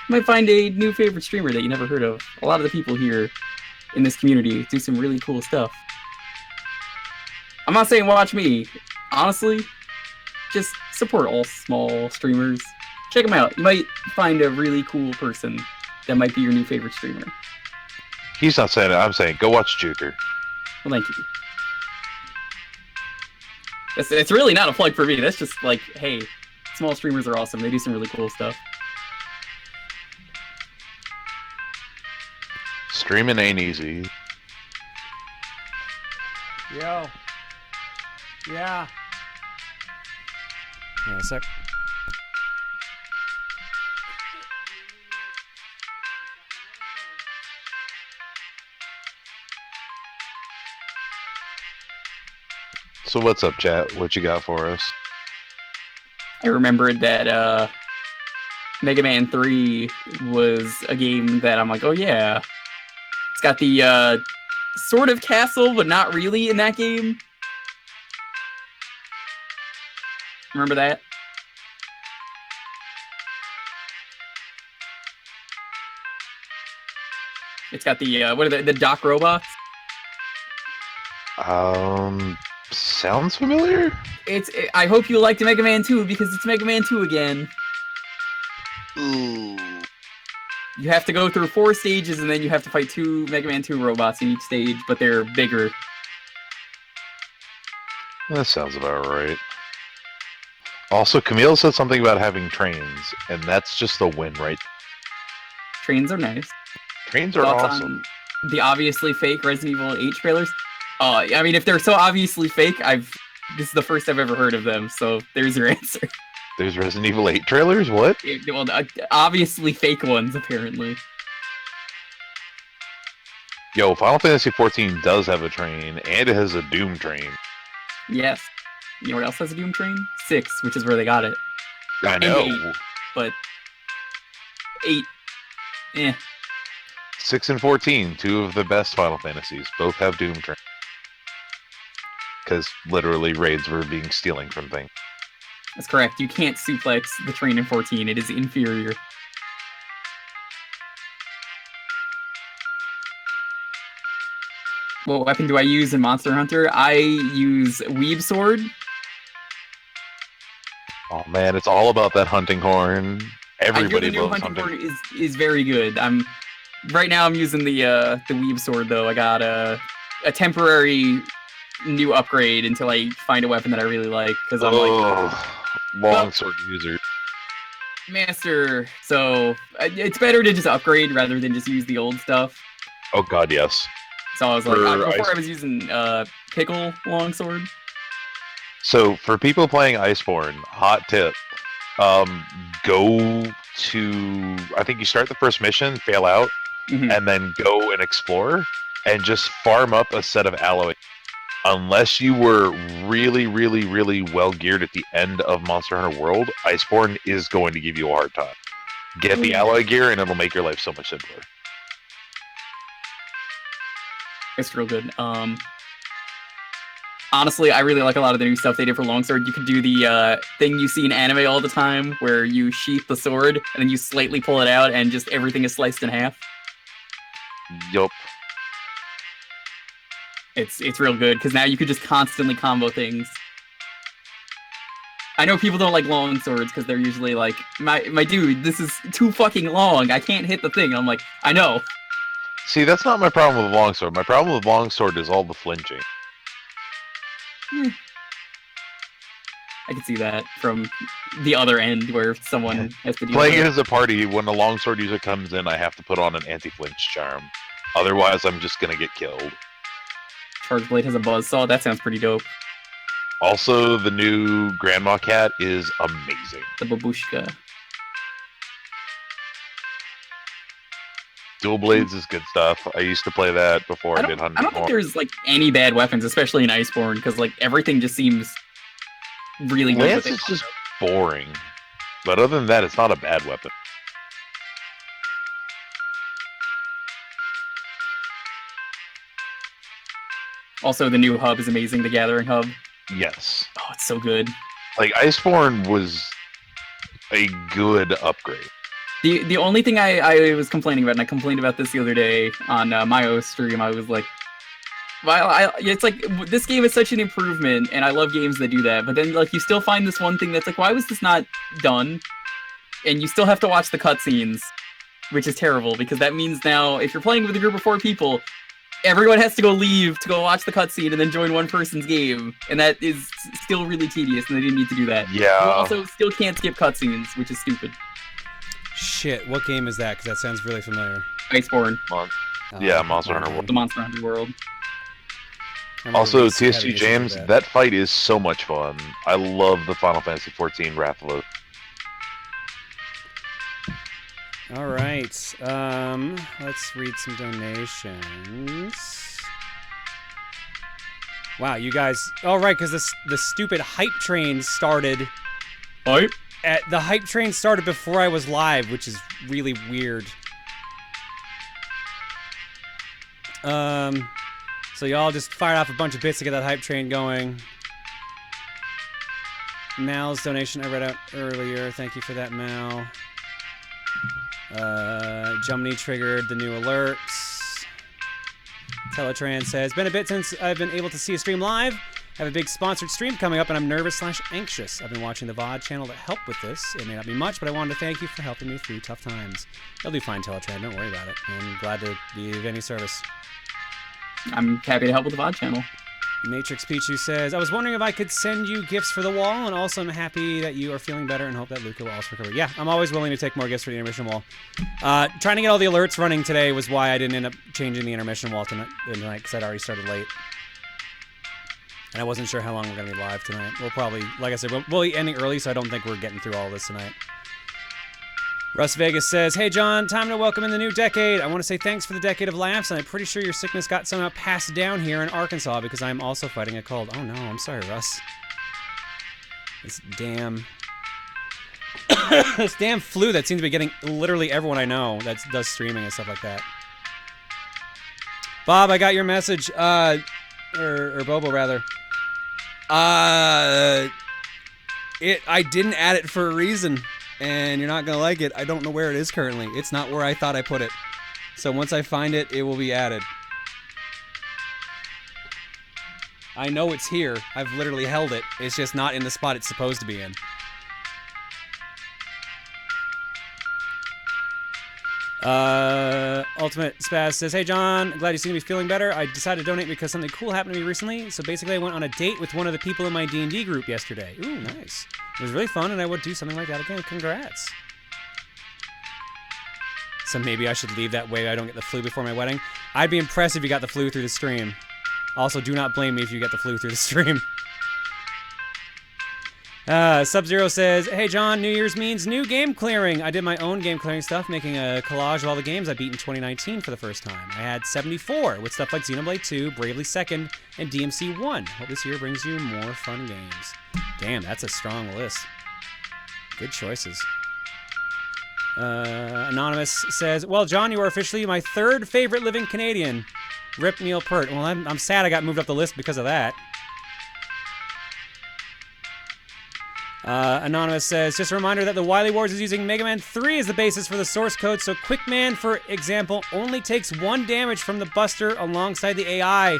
might find a new favorite streamer that you never heard of. A lot of the people here in this community do some really cool stuff. I'm not saying watch me. Honestly, just support all small streamers. Check them out. You might find a really cool person that might be your new favorite streamer. He's not saying it. I'm saying go watch Joker. Well, thank you. It's really not a plug for me. That's just like, hey, small streamers are awesome. They do some really cool stuff. Streaming ain't easy. Yo. Yeah. Yeah, a sec. So what's up, chat? What you got for us? I remembered that Mega Man 3 was a game that I'm like, oh yeah. It's got the sort of castle, but not really in that game. Remember that? It's got the what are the dock robots? Sounds familiar? I hope you liked Mega Man 2 because it's Mega Man 2 again. Ooh. You have to go through 4 stages and then you have to fight 2 Mega Man 2 robots in each stage, but they're bigger. That sounds about right. Also, Camille said something about having trains, and that's just a win, right? Trains are nice. Trains are Thoughts awesome. on the obviously fake Resident Evil 8 trailers? I mean, if they're so obviously fake, this is the first I've ever heard of them, so there's your answer. There's Resident Evil 8 trailers? What? Well, obviously fake ones, apparently. Yo, Final Fantasy XIV does have a train, and it has a Doom train. Yes. You know what else has a Doom train? 6, which is where they got it. I know. And 8, but 8, eh. 6 and 14, 2 of the best Final Fantasies, both have Doom train. Because literally raids were being stealing from things. That's correct. You can't suplex the train in 14. It is inferior. What weapon do I use in Monster Hunter? I use Weeb Sword. Oh man, it's all about that hunting horn. Everybody I hear the new loves hunting hunting. horn is very good. Right now I'm using the Weeb Sword though. I got a temporary new upgrade until I find a weapon that I really like because I'm like longsword user. master. So it's better to just upgrade rather than just use the old stuff. Oh god, yes. So I was like, before I was using pickle longsword. So for people playing Iceborne, hot tip: go to. I think you start the first mission, fail out, and then go and explore, and just farm up a set of alloy. Unless you were really, really, really well geared at the end of Monster Hunter World, Iceborne is going to give you a hard time. Get the alloy gear, and it'll make your life so much simpler. It's real good. Honestly, I really like a lot of the new stuff they did for longsword. You can do the thing you see in anime all the time, where you sheath the sword and then you slightly pull it out, and just everything is sliced in half. Yup. It's real good because now you could just constantly combo things. I know people don't like long swords because they're usually like, my dude, this is too fucking long. I can't hit the thing. I'm like, I know. See, that's not my problem with longsword. My problem with longsword is all the flinching. I can see that from the other end where someone has to do Playing that. it as a party, when a longsword user comes in, I have to put on an anti-flinch charm. Otherwise, I'm just gonna get killed. Charge Blade has a buzzsaw. That sounds pretty dope. Also, the new Grandma Cat is amazing. The babushka. Dual Blades is good stuff. I used to play that before I did Hunting I don't think Horn. there's like any bad weapons, especially in Iceborne, because like everything just seems really good. Lance is just boring. But other than that, it's not a bad weapon. Also, the new hub is amazing, the Gathering Hub. Yes. Oh, it's so good. Like, Iceborne was a good upgrade. The only thing I was complaining about, and I complained about this the other day on my stream, I was like, well, it's like, this game is such an improvement, and I love games that do that, but then, like, you still find this one thing that's like, why was this not done? And you still have to watch the cutscenes, which is terrible, because that means now, if you're playing with a group of 4 people, everyone has to go leave to go watch the cutscene and then join one person's game, and that is still really tedious, and they didn't need to do that. Yeah. You also still can't skip cutscenes, which is stupid. Shit, what game is that? Because that sounds really familiar. Iceborne. Yeah, Monster Hunter World. The Monster Hunter World. Also, TSG James, that fight is so much fun. I love the Final Fantasy XIV Wrath of Oath. All right, let's read some donations. Wow, you guys... Oh, right, because the stupid hype train started... Hype? The hype train started before I was live, which is really weird. So y'all just fired off a bunch of bits to get that hype train going. Mal's donation I read out earlier. Thank you for that, Mal. Jumney triggered the new alerts. Teletran says, been a bit since I've been able to see a stream live. Have a big sponsored stream coming up, and I'm nervous/anxious. I've been watching the VOD channel to help with this. It may not be much, but I wanted to thank you for helping me through tough times. You'll do fine, Teletran. Don't worry about it. I'm glad to be of any service. I'm happy to help with the VOD channel. Matrix Pichu says, I was wondering if I could send you gifts for the wall, and also I'm happy that you are feeling better and hope that Luca will also recover. Yeah, I'm always willing to take more gifts for the intermission wall. Trying to get all the alerts running today was why I didn't end up changing the intermission wall tonight, because I'd already started late. And I wasn't sure how long we're going to be live tonight. We'll probably, like I said, we'll be ending early, so I don't think we're getting through all of this tonight. Russ Vegas says, hey John, time to welcome in the new decade. I want to say thanks for the decade of laughs, and I'm pretty sure your sickness got somehow passed down here in Arkansas because I'm also fighting a cold. Oh no, I'm sorry, Russ. This damn... this damn flu that seems to be getting literally everyone I know that does streaming and stuff like that. Bob, I got your message. Or Bobo, rather. I didn't add it for a reason. And you're not gonna like it. I don't know where it is currently. It's not where I thought I put it. So once I find it, it will be added. I know it's here. I've literally held it. It's just not in the spot it's supposed to be in. Ultimate Spaz says, hey John, glad you seem to be feeling better. I decided to donate because something cool happened to me recently. So basically I went on a date with one of the people in my D&D group yesterday. Ooh, nice. It was really fun, and I would do something like that again. Congrats. So maybe I should leave that way I don't get the flu before my wedding. I'd be impressed if you got the flu through the stream. Also, do not blame me if you get the flu through the stream. Sub-Zero says, hey John, New Year's means new game clearing. I did my own game clearing stuff, making a collage of all the games I beat in 2019 for the first time. I had 74, with stuff like Xenoblade 2, Bravely Second, and DMC 1. Hope this year brings you more fun games. Damn, that's a strong list. Good choices. Anonymous says, well, John, you are officially my 3rd favorite living Canadian. Rip Neil Peart. Well, I'm sad I got moved up the list because of that. Anonymous says, just a reminder that the Wily Wars is using Mega Man 3 as the basis for the source code, so Quickman, for example, only takes 1 damage from the Buster alongside the AI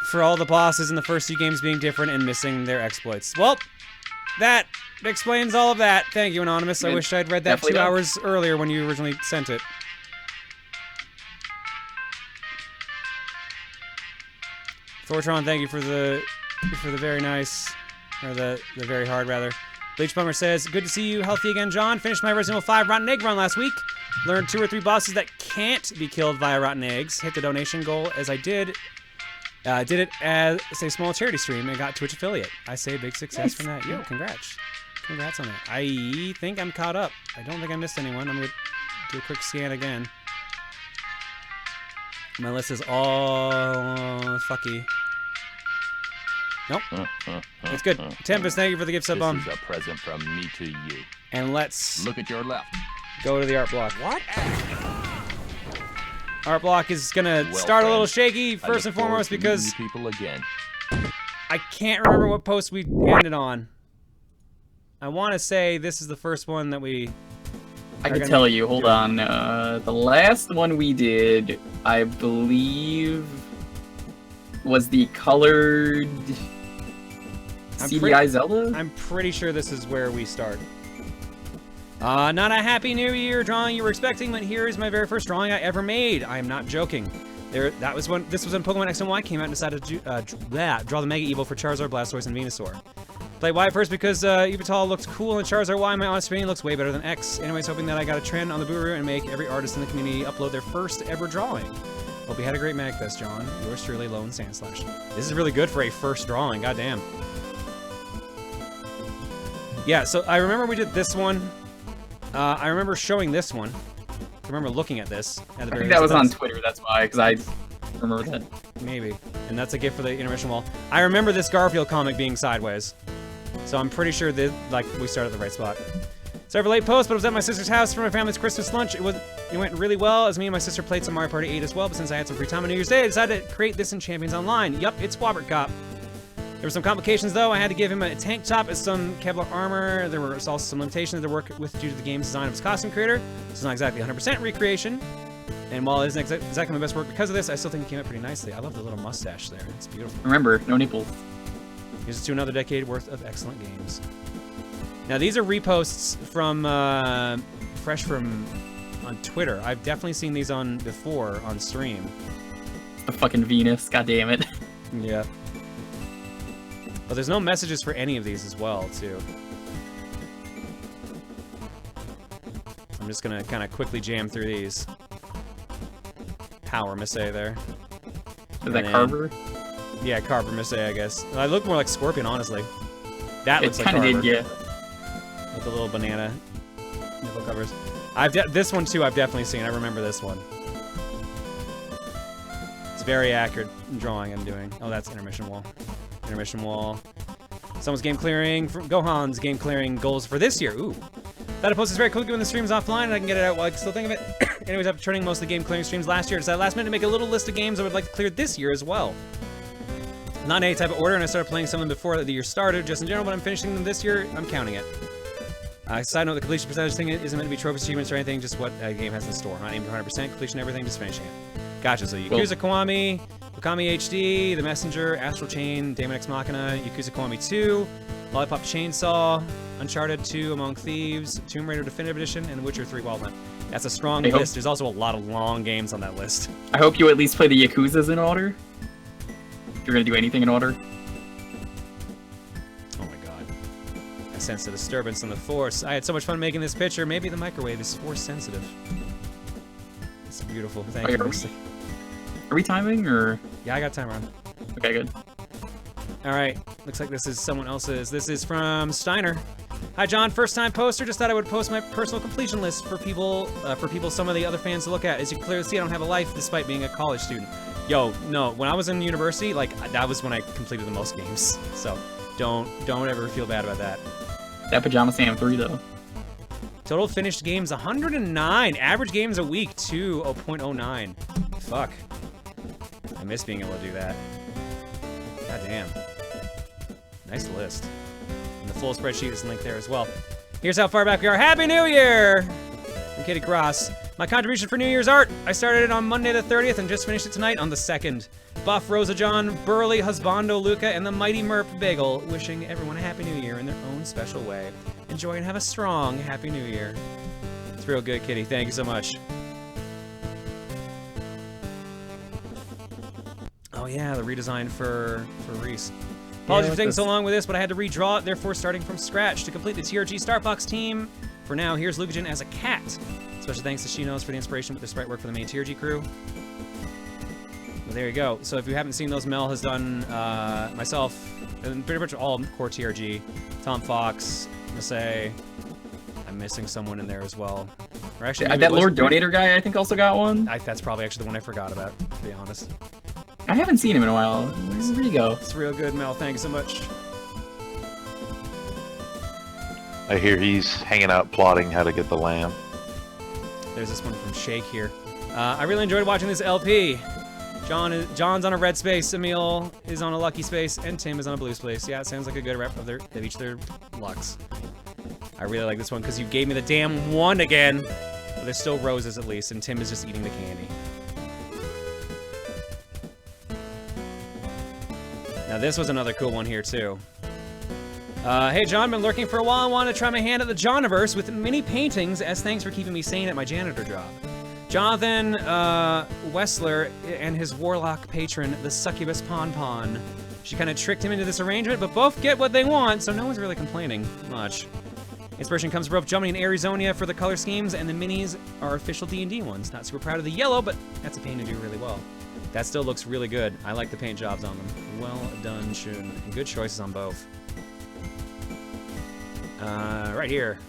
for all the bosses in the first 2 games being different and missing their exploits. Well, that explains all of that. Thank you, Anonymous. I wish I'd read that 2 hours earlier when you originally sent it. Thortron, thank you for the very nice, or the very hard, rather. Bleach Bummer says, good to see you healthy again, John. Finished my Resident Evil 5 Rotten Egg run last week. Learned 2 or 3 bosses that can't be killed via Rotten Eggs. Hit the donation goal as I did. Did it as a small charity stream and got Twitch affiliate. I say big success from that. Yo, congrats. Congrats on that. I think I'm caught up. I don't think I missed anyone. I'm going to do a quick scan again. My list is all fucky. Nope. It's good. Tempest, thank you for the gift sub bomb. This is a present from me to you. And let's look at your left. Go to the art block. What? Art block is gonna start a little shaky first and foremost because people again. I can't remember what post we ended on. I want to say this is the first one that we I can tell you. Hold on. The last one we did, I believe, was the colored CDI Zelda? I'm pretty sure this is where we start. Not a Happy New Year drawing you were expecting, but here is my very first drawing I ever made. I am not joking. This was when Pokemon X and Y came out and decided to draw the Mega Evo for Charizard, Blastoise, and Venusaur. Played Y first because Yveltal looks cool and Charizard Y, my honest opinion, looks way better than X. Anyways, hoping that I got a trend on the Boo-Roo and make every artist in the community upload their first ever drawing. Hope you had a great MagFest, John. Yours truly, Lone Sandslash. This is really good for a first drawing, goddamn. Yeah, so I remember we did this one. I remember showing this one. I remember looking at this. At the I think that was on Twitter, that's why, because I remember that. Maybe. And that's a gift for the intermission wall. I remember this Garfield comic being sideways. So I'm pretty sure that, like, we started at the right spot. Sorry for late post, but I was at my sister's house for my family's Christmas lunch. It went really well, as me and my sister played some Mario Party 8 as well, but since I had some free time on New Year's Day, I decided to create this in Champions Online. Yup, it's Wobbert Cop. There were some complications, though. I had to give him a tank top and some Kevlar armor. There were also some limitations to work with due to the game's design of its costume creator. It's not exactly 100% recreation. And while it isn't exactly my best work because of this, I still think it came out pretty nicely. I love the little mustache there. It's beautiful. Remember, no nipples. Here's to another decade worth of excellent games. Now, these are reposts from, fresh from on Twitter. I've definitely seen these before on stream. The fucking Venus, god damn it. Yeah. But there's no messages for any of these as well, too. I'm just gonna kind of quickly jam through these. Power Missay there. Is that Carver? Yeah, Carver Missay, I guess. I look more like Scorpion, honestly. That looks like Carver. It Carver. kind of did, yeah. With the little banana nipple covers. This one, too, I've definitely seen. I remember this one. It's very accurate drawing I'm doing. Oh, that's intermission wall. Intermission wall. Someone's game clearing. Gohan's game clearing goals for this year. Ooh. That'll post this very quickly when the stream is offline and I can get it out while I can still think of it. Anyways, after turning most of the game clearing streams last year, I decided last minute to make a little list of games I would like to clear this year as well. Not in any type of order, and I started playing some of them before the year started. Just in general, but I'm finishing them this year, I'm counting it. Side note, the completion percentage thing isn't meant to be trophies, achievements, or anything, just what a game has in store. Not aiming for 100% completion, everything, just finishing it. Gotcha, so Yakuza Kiwami, Okami HD, The Messenger, Astral Chain, Daemon Ex Machina, Yakuza Kiwami 2, Lollipop Chainsaw, Uncharted 2, Among Thieves, Tomb Raider Definitive Edition, and The Witcher 3 Wild Hunt. That's a strong list. There's also a lot of long games on that list. I hope you at least play the Yakuzas in order. If you're gonna do anything in order. Oh my god. I sense a disturbance in the Force. I had so much fun making this picture. Maybe the microwave is Force sensitive. It's beautiful. Thank you. Are we timing, or? Yeah, I got timer on. Okay, good. Alright, looks like this is someone else's. This is from Steiner. Hi John, first time poster. Just thought I would post my personal completion list for people, some of the other fans to look at. As you can clearly see, I don't have a life despite being a college student. Yo, no, when I was in university, like, that was when I completed the most games. So, don't ever feel bad about that. That Pajama Sam 3, though. Total finished games, 109. Average games a week, 0.09. Fuck. I miss being able to do that. God damn. Nice list. And the full spreadsheet is linked there as well. Here's how far back we are. Happy New Year! I'm Kitty Cross. My contribution for New Year's art. I started it on Monday the 30th and just finished it tonight on the 2nd. Buff, Rosa John, Burley, Husbando, Luca, and the Mighty Merp Bagel, wishing everyone a Happy New Year in their own special way. Enjoy and have a strong Happy New Year. It's real good, Kitty. Thank you so much. Oh yeah, the redesign for Reese. Apologies for taking so long with this, but I had to redraw it, therefore starting from scratch. To complete the TRG Star Fox team, for now, here's Lucagen as a cat. Special thanks to Shinos for the inspiration with the sprite work for the main TRG crew. Well, there you go. So if you haven't seen those, Mel has done myself, and pretty much all core TRG. Tom Fox, Masay. I'm missing someone in there as well. Or actually, that Lord Donator guy, I think, also got one. That's probably actually the one I forgot about, to be honest. I haven't seen him in a while. Where you go? It's real good, Mel. Thanks so much. I hear he's hanging out plotting how to get the lamb. There's this one from Shake here. I really enjoyed watching this LP. John's on a red space, Emil is on a lucky space, and Tim is on a blue space. Yeah, it sounds like a good rep of each their lucks. I I really like this one because you gave me the damn one again. But there's still roses at least, and Tim is just eating the candy. Now this was another cool one here too. Hey John, been lurking for a while and wanted to try my hand at the Joniverse with mini paintings as thanks for keeping me sane at my janitor job. Jonathan Wessler and his warlock patron, the succubus Pon. She kind of tricked him into this arrangement, but both get what they want, so no one's really complaining much. Inspiration comes from both Germany and Arizona for the color schemes, and the minis are official D&D ones. Not super proud of the yellow, but that's a paint to do really well. That still looks really good. I like the paint jobs on them. Well done, Shun. Good choices on both. Right here.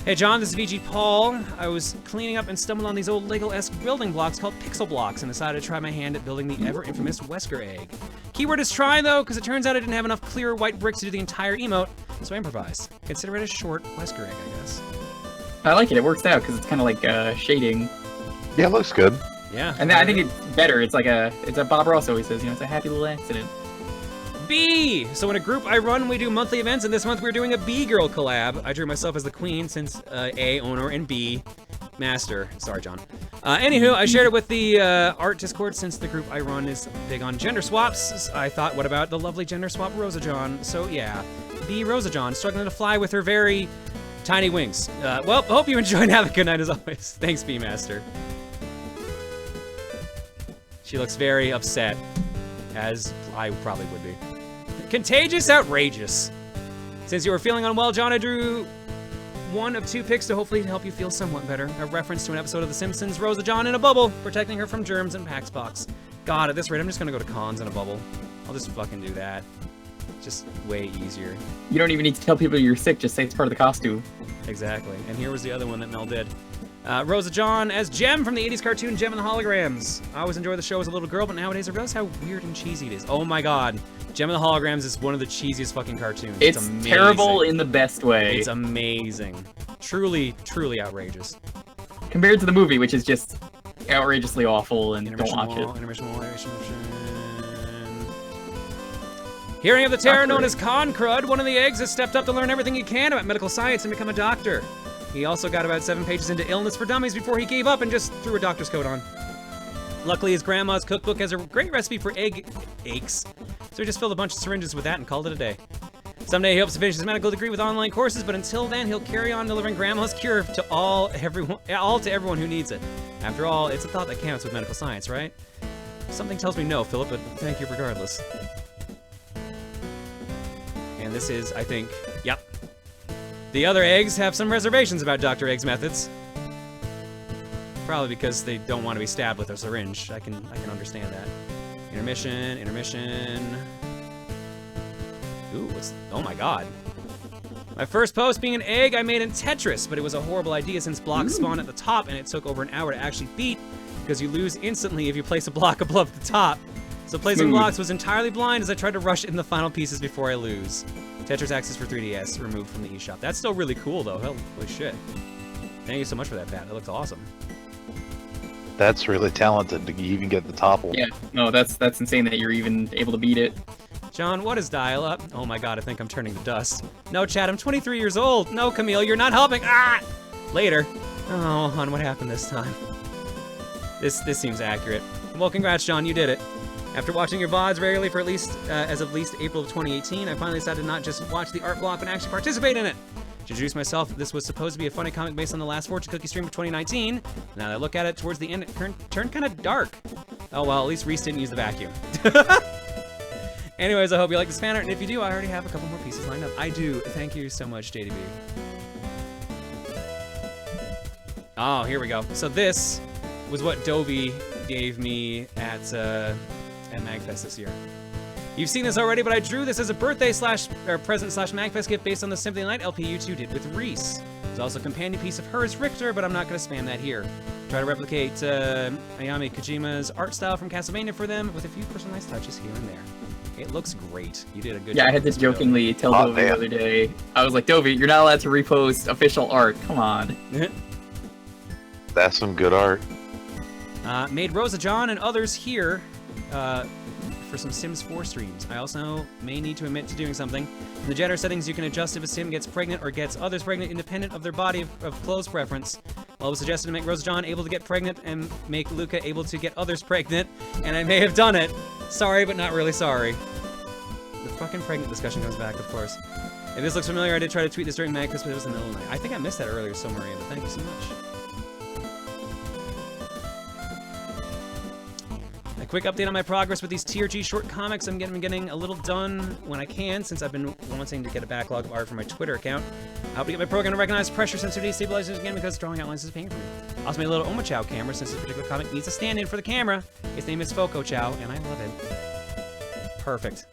Hey John, this is VG Paul. I was cleaning up and stumbled on these old Lego-esque building blocks called pixel blocks and decided to try my hand at building the ever-infamous Wesker egg. Keyword is try though, because it turns out I didn't have enough clear white bricks to do the entire emote, so I improvised. Consider it a short Wesker egg, I guess. I like it. It works out because it's kind of like shading. Yeah, it looks good. Yeah. And I think it's better. It's like a Bob Ross always says, you know, it's a happy little accident. B! So in a group I run, we do monthly events, and this month we're doing a B-Girl collab. I drew myself as the queen since A, owner, and B, master. Sorry, John. Anywho, I shared it with the art Discord since the group I run is big on gender swaps. I thought, what about the lovely gender swap Rosa John? So yeah, B Rosa John, struggling to fly with her very tiny wings. Well, hope you enjoyed. Have a good night as always. Thanks, B Master. She looks very upset, as I probably would be. Contagious Outrageous. Since you were feeling unwell, John, I drew one of 2 pics to hopefully help you feel somewhat better. A reference to an episode of The Simpsons, Rosa John in a bubble, protecting her from germs and PAX box. God, at this rate, I'm just gonna go to cons in a bubble. I'll just fucking do that. Just way easier. You don't even need to tell people you're sick, just say it's part of the costume. Exactly. And here was the other one that Mel did. Rosa John as Jem from the 80s cartoon Jem and the Holograms. I always enjoyed the show as a little girl, but nowadays I realize how weird and cheesy it is. Oh my god. Jem and the Holograms is one of the cheesiest fucking cartoons. It's amazing. Terrible in the best way. It's amazing. Truly, truly outrageous. Compared to the movie, which is just outrageously awful, and don't watch it. Intermission. Hearing of the terror known as Con Crud, one of the eggs has stepped up to learn everything he can about medical science and become a doctor. He also got about 7 pages into Illness for Dummies before he gave up and just threw a doctor's coat on. Luckily, his grandma's cookbook has a great recipe for egg aches, so he just filled a bunch of syringes with that and called it a day. Someday he hopes to finish his medical degree with online courses, but until then, he'll carry on delivering grandma's cure to all to everyone who needs it. After all, it's a thought that counts with medical science, right? Something tells me no, Philip, but thank you regardless. And this is, I think, yep. The other eggs have some reservations about Dr. Egg's methods. Probably because they don't want to be stabbed with a syringe. I can understand that. Intermission. Ooh, oh my god. My first post being an egg I made in Tetris, but it was a horrible idea since blocks spawn at the top and it took over an hour to actually beat because you lose instantly if you place a block above the top. So placing blocks was entirely blind as I tried to rush in the final pieces before I lose. Tetris Access for 3DS removed from the eShop. That's still really cool though. Holy shit. Thank you so much for that, Pat. That looks awesome. That's really talented to even get the topple. Yeah, no, that's insane that you're even able to beat it. John, what is dial-up? Oh my god, I think I'm turning to dust. No, Chad, I'm 23 years old. No, Camille, you're not helping. Ah! Later. Oh, hon, what happened this time? This seems accurate. Well, congrats, John, you did it. After watching your VODs regularly for as of April of 2018, I finally decided to not just watch the art block, but actually participate in it. To introduce myself, this was supposed to be a funny comic based on the last Fortune Cookie stream of 2019. Now that I look at it, towards the end, it turned kind of dark. Oh well, at least Reese didn't use the vacuum. Anyways, I hope you like this fan art, and if you do, I already have a couple more pieces lined up. I do. Thank you so much, JDB. Oh, here we go. So this was what Dovey gave me at MagFest this year. You've seen this already, but I drew this as a birthday present / MagFest gift based on the Symphony of the Night LP you two did with Reese. There's also a companion piece of hers, Richter, but I'm not going to spam that here. Try to replicate Ayami Kojima's art style from Castlevania for them with a few personalized touches here and there. It looks great. You did a good job. Yeah, I had to jokingly tell Dovey the other day. I was like, Dovey, you're not allowed to repost official art. Come on. That's some good art. Made Rosa John and others here for some Sims 4 streams. I also may need to admit to doing something. In the Janitor settings, you can adjust if a Sim gets pregnant or gets others pregnant independent of their body of clothes preference. Well, it was suggested to make Rose John able to get pregnant and make Luca able to get others pregnant, and I may have done it. Sorry, but not really sorry. The fucking pregnant discussion comes back, of course. If this looks familiar, I did try to tweet this during Mag Christmas, but it was in the middle of the night. I think I missed that earlier, so Maria, but thank you so much. A quick update on my progress with these TRG short comics. I'm getting a little done when I can, since I've been wanting to get a backlog of art for my Twitter account. I hope to get my program to recognize pressure sensitivity stabilizers again because drawing outlines is paying for me. I also made a little Omochow camera since this particular comic needs a stand-in for the camera. His name is Foco Chow, and I love it. Perfect.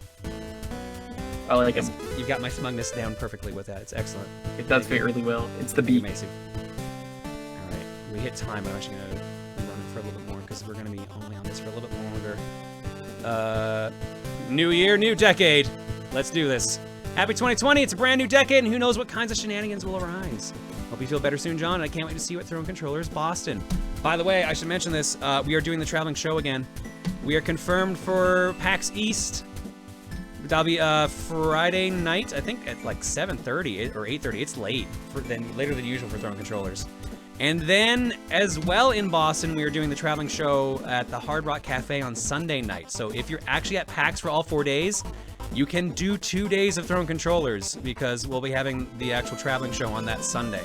I like him. You've got my smugness down perfectly with that. It's excellent. It does fit really well. It's the beat. Amazing. All right, we hit time. I'm actually gonna run it for a little bit more because we're gonna be only on this for a little bit longer. New year, new decade. Let's do this. Happy 2020. It's a brand new decade, and who knows what kinds of shenanigans will arise. Hope you feel better soon, John. And I can't wait to see you at Throne Controllers Boston. By the way, I should mention this. We are doing the traveling show again. We are confirmed for PAX East. That'll be Friday night, I think at like 7:30 or 8:30. It's late, later than usual for Throne Controllers. And then, as well in Boston, we are doing the traveling show at the Hard Rock Cafe on Sunday night. So if you're actually at PAX for all 4 days, you can do 2 days of Throne Controllers because we'll be having the actual traveling show on that Sunday.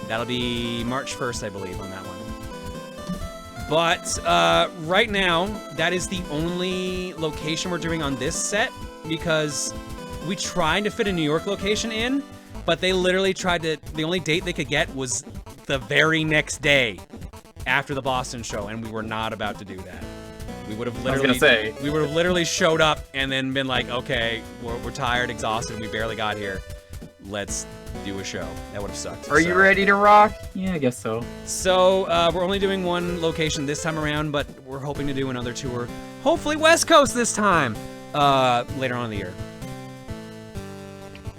That'll be March 1st, I believe, on that one. But right now, that is the only location we're doing on this set because we tried to fit a New York location in, but they literally tried to, the only date they could get was the very next day after the Boston show, and we were not about to do that. We would have literally, we would have literally showed up and then been like, okay, we're tired, exhausted, we barely got here. Let's do a show. That would have sucked. Are you ready to rock? Yeah, I guess so. So we're only doing one location this time around, but we're hoping to do another tour. Hopefully West Coast this time. Later on in the year.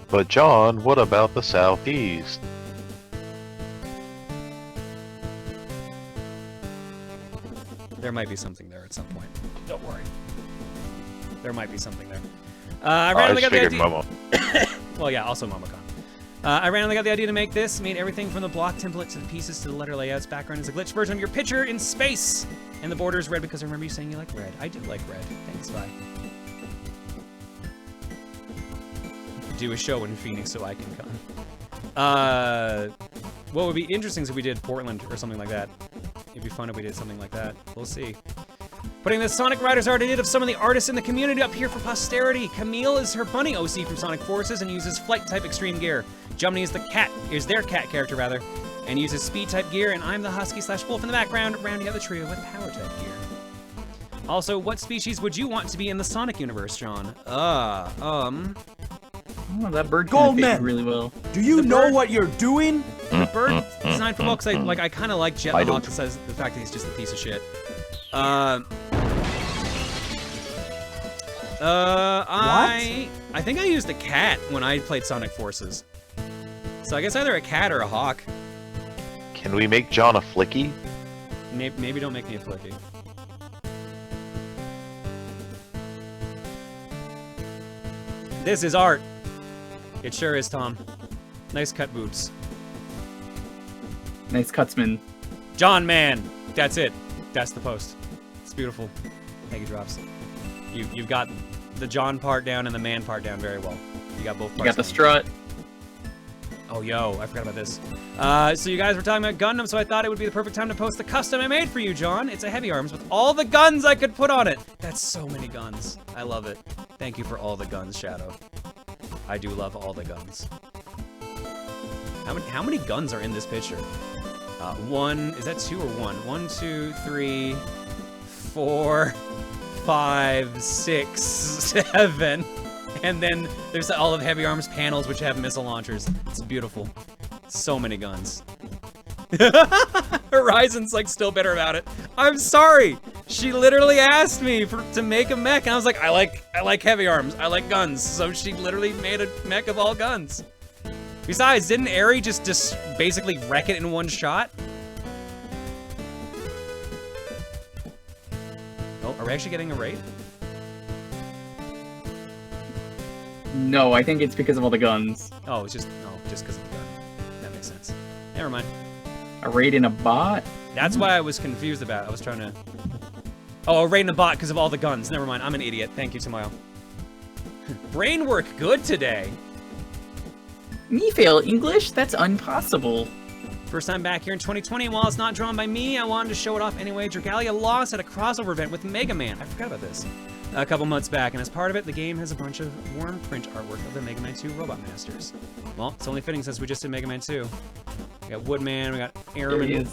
But John, what about the Southeast? There might be something there at some point. Don't worry. There might be something there. I randomly got the idea. Momo. Well, yeah, also MomoCon. I randomly got the idea to make this. Made everything from the block template to the pieces to the letter layouts. Background is a glitch version of your picture in space. And the border is red because I remember you saying you like red. I do like red. Thanks, bye. Do a show in Phoenix so I can come. What would be interesting is if we did Portland or something like that. It'd be fun if we did something like that. We'll see. Putting the Sonic Riders art I did of some of the artists in the community up here for posterity. Camille is her bunny OC from Sonic Forces and uses flight type extreme gear. Jumny is their cat character rather, and uses speed type gear, and I'm the husky / wolf in the background, rounding out the trio with power type gear. Also, what species would you want to be in the Sonic universe, John? Oh, that bird Goldman, really well. Do you know what you're doing? The bird designed for books. I kind of like Jet the Hawk. Besides the fact that he's just a piece of shit. I think I used a cat when I played Sonic Forces. So I guess either a cat or a hawk. Can we make John a flicky? Maybe don't make me a flicky. This is art. It sure is, Tom. Nice cut boots. Nice cutsman. John Man. That's it. That's the post. It's beautiful. Thank you, Drops. You've got the John part down and the man part down very well. You got both parts. You got the down. strut. Oh, yo, I forgot about this. So you guys were talking about Gundam, so I thought it would be the perfect time to post the custom I made for you, John. It's a heavy arms with all the guns I could put on it. That's so many guns. I love it. Thank you for all the guns, Shadow. I do love all the guns. How many guns are in this picture? One, is that 2 or 1? 1, 2, 3, 4, 5, 6, 7. And then there's all of Heavy Arms panels which have missile launchers. It's beautiful. So many guns. Horizon's like still bitter about it. I'm sorry. She literally asked me to make a mech, and I was like, I like heavy arms. I like guns. So she literally made a mech of all guns. Besides, didn't Aerie just basically wreck it in one shot? Oh, are we actually getting a raid? No, I think it's because of all the guns. Oh, it's just because of the gun. That makes sense. Never mind. A raid in a bot? That's what I was confused about. I was trying to... Oh, a raid in a bot because of all the guns. Never mind. I'm an idiot. Thank you, Tomoyo. Brain work good today. Me fail English? That's impossible. First time back here in 2020. While it's not drawn by me, I wanted to show it off anyway. Dragalia lost at a crossover event with Mega Man. I forgot about this. A couple months back, and as part of it, the game has a bunch of worn print artwork of the Mega Man 2 Robot Masters. Well, it's only fitting since we just did Mega Man 2. We got Woodman, we got Airman,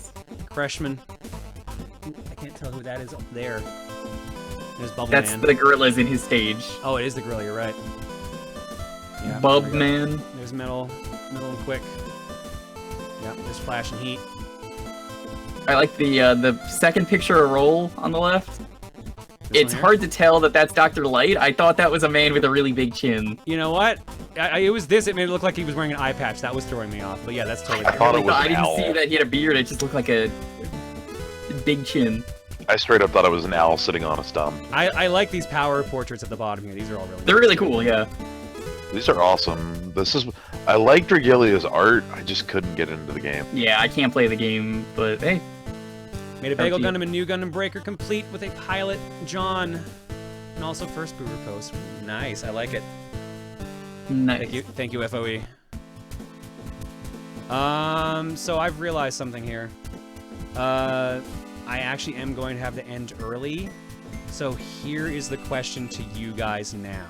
Crashman. Ooh, I can't tell who that is up there. There's Bubble That's Man. the gorillas in his stage. Oh, it is the gorilla, you're right. Yeah, Bub Man. There's Metal and Quick. Yeah, there's Flash and Heat. I like the second picture of Roll on the left. It's hard to tell that that's Dr. Light. I thought that was a man with a really big chin. You know what? It was this. It made it look like he was wearing an eye patch. That was throwing me off. But yeah, that's totally I thought it was I an didn't owl. see that he had a beard. It just looked like a big chin. I straight up thought it was an owl sitting on a stump. I like these power portraits at the bottom here. These are all really They're really cool, yeah. These are awesome. I like Dragilia's art. I just couldn't get into the game. Yeah, I can't play the game, but hey. Made a Bagel Gundam and New Gundam Breaker complete with a pilot, John, and also first boober post. Nice, I like it. Nice. Thank you, FOE. So I've realized something here. I actually am going to have to end early. So here is the question to you guys now.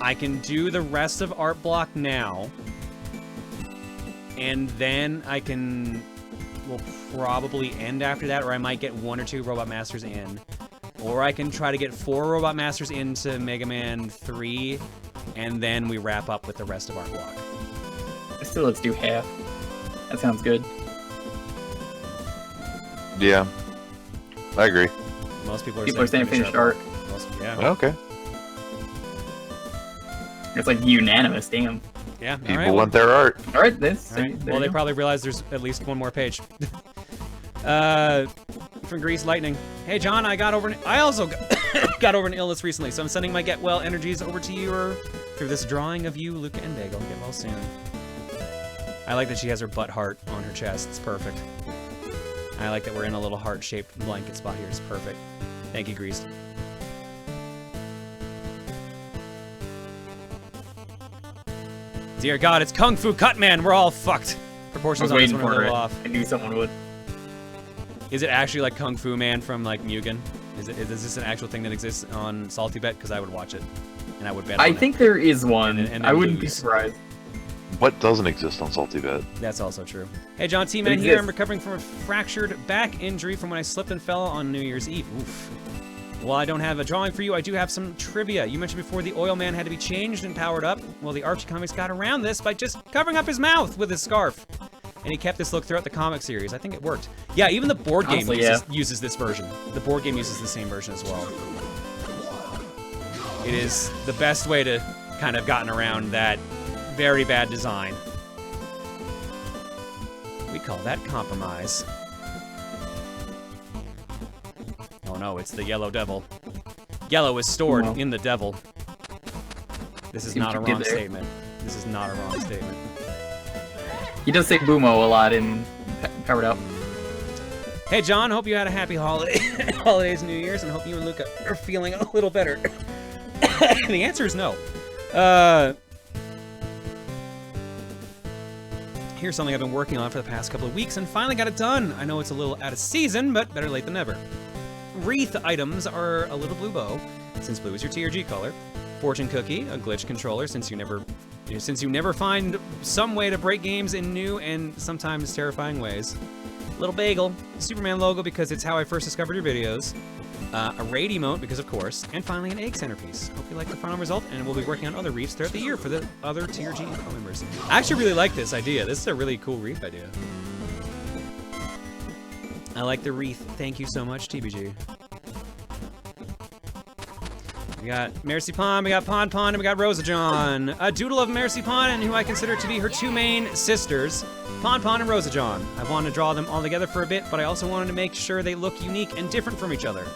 I can do the rest of Art Block now, and then we'll probably end after that, or I might get 1 or 2 Robot Masters in. Or I can try to get 4 Robot Masters into Mega Man 3, and then we wrap up with the rest of Art Block. Still, let's do half. That sounds good. Yeah, I agree. Most people are saying finish art. Yeah. Okay. It's like unanimous, damn. Yeah, People want their art. All right, this. All right. Well, they probably realize there's at least 1 more page. From Grease Lightning. Hey, John, I also got over an illness recently, so I'm sending my get well energies over to you through this drawing of you, Luca and Bagel. Get well soon. I like that she has her butt heart on her chest. It's perfect. I like that we're in a little heart-shaped blanket spot here. It's perfect. Thank you, Grease. Dear God, it's Kung Fu Cut Man. We're all fucked. Proportions on this one are a little off. I knew someone would. Is it actually like Kung Fu Man from like Mugen? Is this an actual thing that exists on Salty Bet? Because I would watch it, and I would bet. I think there is one. And I wouldn't be surprised. What doesn't exist on Salty Bet? That's also true. Hey, John T-Man here. I'm recovering from a fractured back injury from when I slipped and fell on New Year's Eve. Oof. While I don't have a drawing for you, I do have some trivia. You mentioned before the Oil Man had to be changed and powered up. Well, the Archie comics got around this by just covering up his mouth with his scarf. And he kept this look throughout the comic series. I think it worked. Yeah, even the board game uses this version. The board game uses the same version as well. It is the best way to kind of gotten around that very bad design. We call that compromise. Oh no, it's the Yellow Devil. Yellow is stored in the devil. This is not a wrong statement. This is not a wrong statement. He does say Boomo a lot in Powered Up. Hey John, hope you had a happy holidays, New Year's, and hope you and Luca are feeling a little better. The answer is no. Here's something I've been working on for the past couple of weeks and finally got it done. I know it's a little out of season, but better late than never. Wreath items are a little blue bow, since blue is your TRG color. Fortune cookie, a glitch controller, since you never find some way to break games in new and sometimes terrifying ways. Little bagel, Superman logo because it's how I first discovered your videos. A raid emote because of course, and finally an egg centerpiece. Hope you like the final result, and we'll be working on other wreaths throughout the year for the other TRG info members. I actually really like this idea. This is a really cool wreath idea. I like the wreath. Thank you so much, TBG. We got Mercy Pond, we got Pon Pon, and we got Rosa John. A doodle of Mercy Pond, and who I consider to be her 2 main sisters, Pon Pon and Rosa John. I wanted to draw them all together for a bit, but I also wanted to make sure they look unique and different from each other.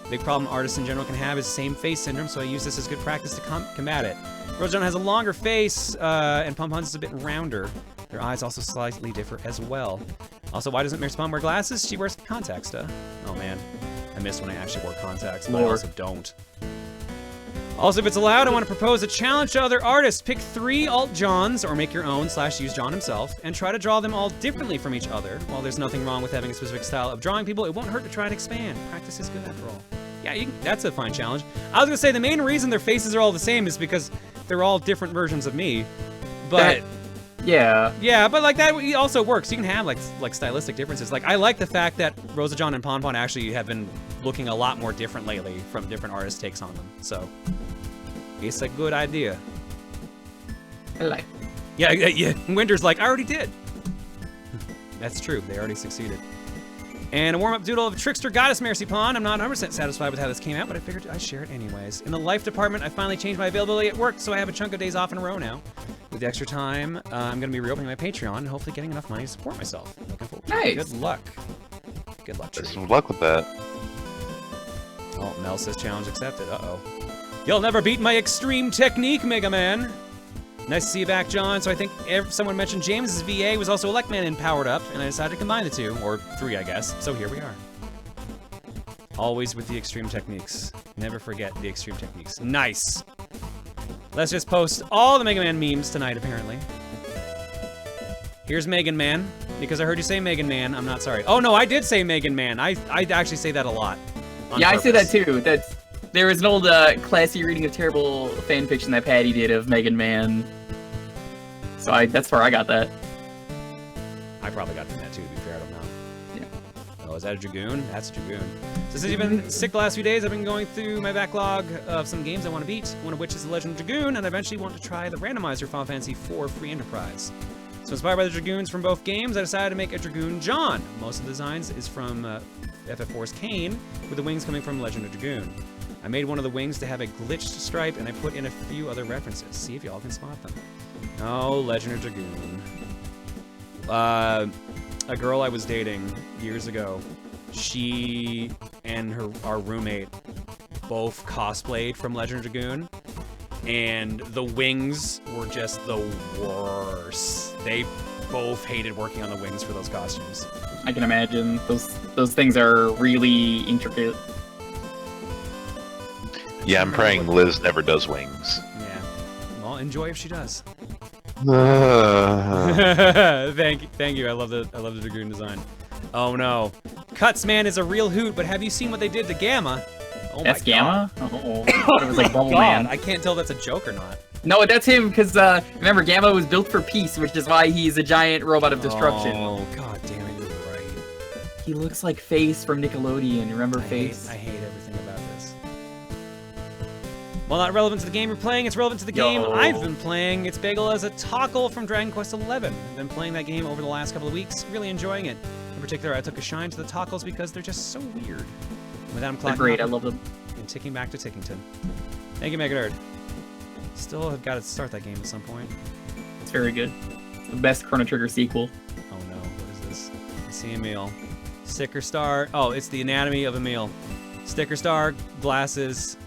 Big problem artists in general can have is same face syndrome, so I use this as good practice to combat it. Rosajon has a longer face, and Pom-Pom's is a bit rounder. Their eyes also slightly differ as well. Also, why doesn't Miss Pom wear glasses? She wears contacts, Oh man, I missed when I actually wore contacts, but I also don't. Also, if it's allowed, I want to propose a challenge to other artists. Pick 3 alt Johns, or make your own / use John himself, and try to draw them all differently from each other. While there's nothing wrong with having a specific style of drawing people, it won't hurt to try and expand. Practice is good after all. Yeah, that's a fine challenge. I was gonna say the main reason their faces are all the same is because they're all different versions of me. But yeah, but like that also works. You can have like stylistic differences. Like I like the fact that Rosajon and Pon actually have been looking a lot more different lately from different artists' takes on them. So it's a good idea. I like. Yeah. Winter's like, I already did. That's true. They already succeeded. And a warm-up doodle of Trickster Goddess Mercy Pawn. I'm not 100% satisfied with how this came out, but I figured I'd share it anyways. In the life department, I finally changed my availability at work, so I have a chunk of days off in a row now. With the extra time, I'm going to be reopening my Patreon and hopefully getting enough money to support myself. Looking forward to it. Nice. Good luck. Good luck, Best Tree. of luck with that. Oh, Mel says challenge accepted. Uh-oh. You'll never beat my extreme technique, Mega Man. Nice to see you back, John. So I think someone mentioned James's VA was also Electman and powered up, and I decided to combine the 2, or 3, I guess. So here we are. Always with the extreme techniques. Never forget the extreme techniques. Nice. Let's just post all the Mega Man memes tonight, apparently. Here's Megan Man. Because I heard you say Megan Man, I'm not sorry. Oh, no, I did say Megan Man. I actually say that a lot. Yeah, I say that too. There was an old classy reading of terrible fan fiction that Patty did of Megan Man. So that's where I got that. I probably got from that too, to be fair, I don't know. Yeah. Oh, is that a Dragoon? That's a Dragoon. So since you've been sick the last few days, I've been going through my backlog of some games I want to beat, one of which is The Legend of Dragoon, and I eventually want to try the randomizer Final Fantasy IV Free Enterprise. So inspired by the Dragoons from both games, I decided to make a Dragoon John. Most of the designs is from FF4's Kane, with the wings coming from Legend of Dragoon. I made one of the wings to have a glitched stripe, and I put in a few other references. See if y'all can spot them. Oh, Legend of Dragoon. A girl I was dating years ago, she and our roommate both cosplayed from Legend of Dragoon, and the wings were just the worst. They both hated working on the wings for those costumes. I can imagine. Those things are really intricate. Yeah, I'm praying Liz never does wings. Yeah. Well, enjoy if she does. Uh, Thank you. I love the Dragoon design. Oh no, Cutsman is a real hoot, but have you seen what they did to Gamma? Oh That's my Gamma? God. Oh, it was like Bubble Man. I can't tell if that's a joke or not. No, that's him, because remember, Gamma was built for peace, which is why he's a giant robot of destruction. Oh, god damn it, you're right. He looks like Face from Nickelodeon. Remember Face? I hate everything about this. While not relevant to the game you're playing, it's relevant to the game I've been playing. It's Bagel as a Tockle from Dragon Quest XI. I've been playing that game over the last couple of weeks, really enjoying it. In particular, I took a shine to the Tockles because they're just so weird. With them They're great, I love them. And ticking back to Tickington. Thank you, Mega Nerd. Still have got to start that game at some point. It's very good. It's the best Chrono Trigger sequel. Oh no, what is this? I see a meal. Sticker star. Oh, it's the anatomy of a meal. Sticker star, glasses.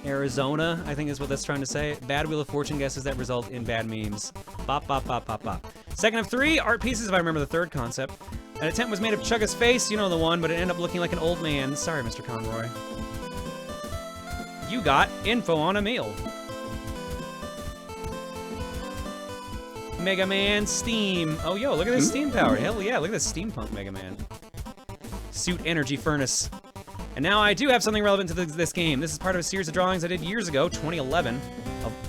Arizona, I think is what that's trying to say. Bad Wheel of Fortune guesses that result in bad memes. Bop, bop, bop, bop, bop. Second of 3, art pieces, if I remember the third concept. An attempt was made of Chugga's face, you know the one, but it ended up looking like an old man. Sorry, Mr. Conroy. You got info on a meal. Mega Man Steam. Oh, yo, look at this steam power. Hell yeah, look at this steampunk Mega Man. Suit Energy Furnace. And now I do have something relevant to this game. This is part of a series of drawings I did years ago, 2011.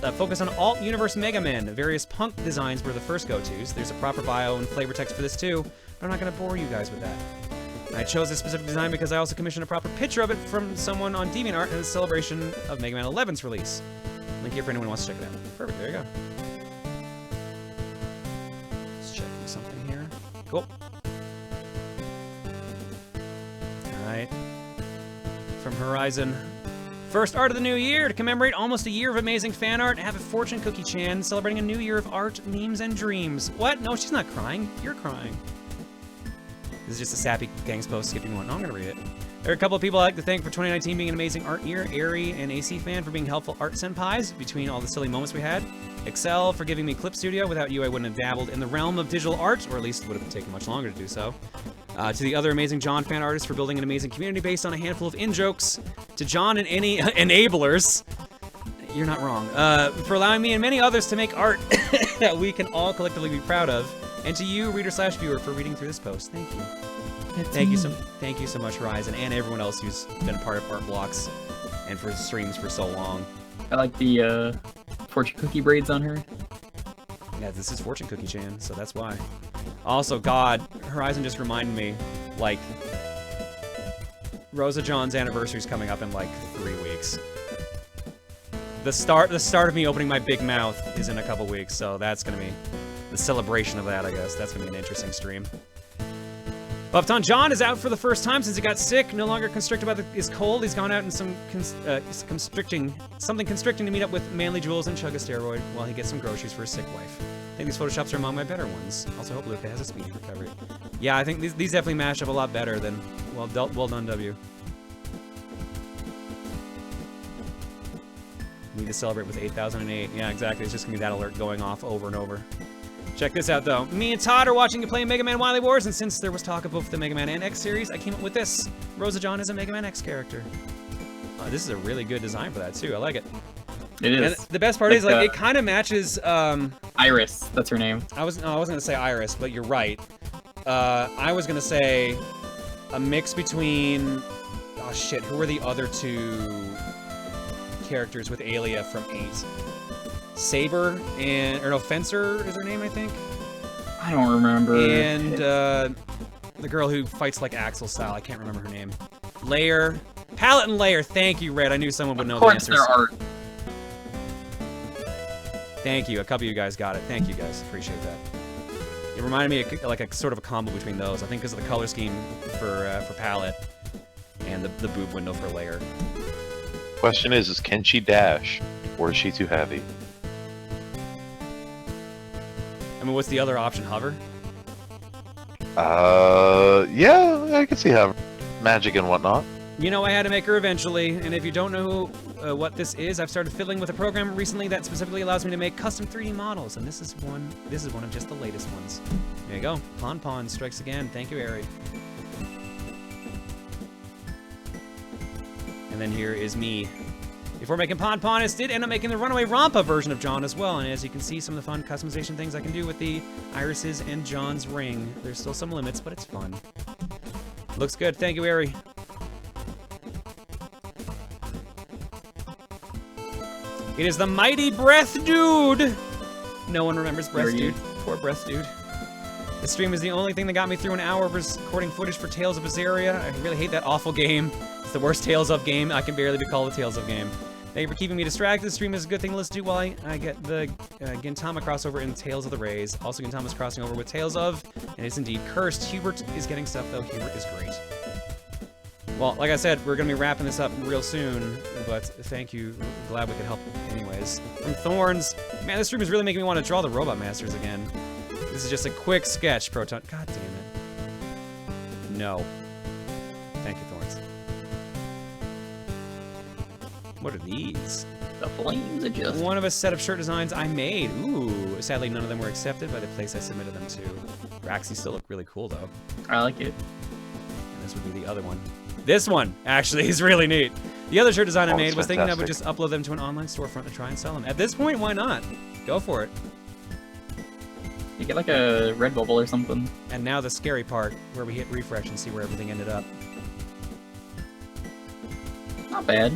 A focus on alt universe Mega Men. Various punk designs were the first go-tos. There's a proper bio and flavor text for this too, but I'm not going to bore you guys with that. I chose this specific design because I also commissioned a proper picture of it from someone on DeviantArt in a celebration of Mega Man 11's release. Link here for anyone who wants to check it out. Perfect, there you go. Let's check something here. Cool. Alright. From Horizon. First art of the new year to commemorate almost a year of amazing fan art. Have a Fortune Cookie Chan celebrating a new year of art, memes, and dreams. What? No, she's not crying. You're crying. This is just a sappy gangs post skipping one. No, I'm gonna read it. There are a couple of people I'd like to thank for 2019 being an amazing art year. Airy and AC Fan for being helpful art senpais between all the silly moments we had. Excel for giving me Clip Studio. Without you, I wouldn't have dabbled in the realm of digital art, or at least it would have taken much longer to do so. To the other amazing John fan artists for building an amazing community based on a handful of in-jokes. To John and any enablers. You're not wrong. For allowing me and many others to make art that we can all collectively be proud of. And to you, reader/viewer, for reading through this post. Thank you. Thank you so much, Horizon, and everyone else who's been part of Art Blocks and for streams for so long. I like the fortune cookie braids on her. Yeah, this is Fortune Cookie Chan, so that's why. Also, God, Horizon just reminded me, like, Rosa John's anniversary's coming up in like 3 weeks. The start of me opening my big mouth is in a couple weeks, so that's gonna be the celebration of that, I guess. That's gonna be an interesting stream. Buffton John is out for the first time since he got sick. No longer constricted by his cold. He's gone out in something constricting to meet up with Manly Jewels and chug a steroid while he gets some groceries for his sick wife. I think these photoshops are among my better ones. Also hope Luca has a speedy recovery. Yeah, I think these definitely mash up a lot better than, well done, W. Need to celebrate with 8008. Yeah, exactly. It's just gonna be that alert going off over and over. Check this out, though. Me and Todd are watching you play Mega Man Wily Wars, and since there was talk of both the Mega Man and X series, I came up with this. Rosa John is a Mega Man X character. This is a really good design for that, too. I like it. It is. And the best part is, like, it kind of matches, Iris, that's her name. I wasn't gonna say Iris, but you're right. I was gonna say a mix between... Oh, shit. Who were the other two characters with Alia from 8? Saber and... Or no, Fencer is her name, I think? I don't remember. And, the girl who fights like Axel style. I can't remember her name. Layer. Palette and Layer. Thank you, Red. I knew someone would know the answers. Of course there are. Thank you. A couple of you guys got it. Thank you, guys. Appreciate that. It reminded me of like a sort of a combo between those. I think because of the color scheme for Palette and the boob window for Layer. Question is can she dash, or is she too heavy? I mean, what's the other option? Hover? Yeah, I can see hover. Magic and whatnot. You know, I had to make her eventually, and if you don't know what this is, I've started fiddling with a program recently that specifically allows me to make custom 3D models, and this is one of just the latest ones. There you go. Pon strikes again. Thank you, Ari. And then here is me. Before making Pon, I did end up making the Runaway Rampa version of John as well, and as you can see, some of the fun customization things I can do with the irises and John's ring. There's still some limits, but it's fun. Looks good. Thank you, Ari. It is the Mighty Breath Dude! No one remembers Breath Dude. Poor Breath Dude. The stream is the only thing that got me through an hour of recording footage for Tales of Berseria. I really hate that awful game. It's the worst Tales of game. I can barely be called a Tales of game. Thank you for keeping me distracted. The stream is a good thing to listen to while I get the Gintama crossover in Tales of the Rays. Also, Gintama's crossing over with Tales of, and it's indeed cursed. Hubert is getting stuff, though. Hubert is great. Well, like I said, we're going to be wrapping this up real soon, but thank you. Glad we could help anyways. From Thorns, man, this stream is really making me want to draw the Robot Masters again. This is just a quick sketch, Proton. God damn it. No. Thank you, Thorns. What are these? The flames adjust. One of a set of shirt designs I made. Ooh. Sadly, none of them were accepted by the place I submitted them to. Raxy still look really cool, though. I like it. And this would be the other one. This one, actually, is really neat. The other shirt design I made was thinking I would just upload them to an online storefront to try and sell them. At this point, why not? Go for it. You get like a red bubble or something. And now the scary part, where we hit refresh and see where everything ended up. Not bad.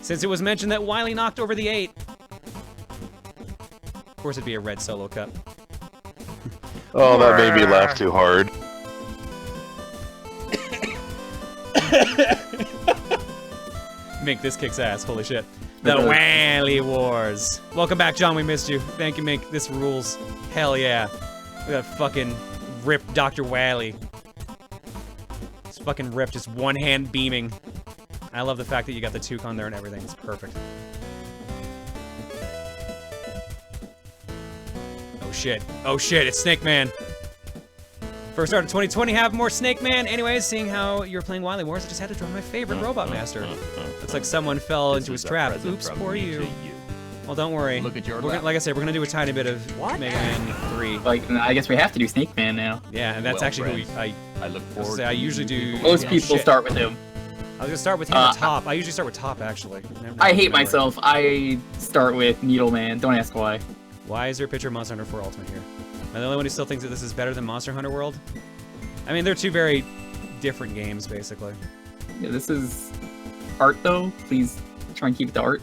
Since it was mentioned that Wily knocked over the 8. Of course it'd be a red solo cup. Oh, that made me laugh too hard. Mink, this kicks ass. Holy shit. The Wily Wars. Welcome back, John. We missed you. Thank you, Mink. This rules. Hell yeah. Look at that fucking rip Dr. Wily. It's fucking rip, just one hand beaming. I love the fact that you got the toucan there and everything. It's perfect. Oh shit. Oh shit, it's Snake Man. First start of 2020, have more Snake Man. Anyways, seeing how you're playing Wily Wars, I just had to draw my favorite Robot Master. Looks like someone fell into his trap. Oops, poor you. Well, don't worry. Look at your like I said, we're gonna do a tiny bit of Mega Man 3. Like, I guess we have to do Snake Man now. Yeah, and that's actually who I look forward I usually do. Most people start with him. I was gonna start with him at top. I usually start with top, actually. I hate myself. I start with Needleman. Don't ask why. Why is there a picture of Monster Hunter 4 Ultimate here? Am I the only one who still thinks that this is better than Monster Hunter World? I mean, they're two very different games, basically. Yeah, this is art, though. Please try and keep it to art.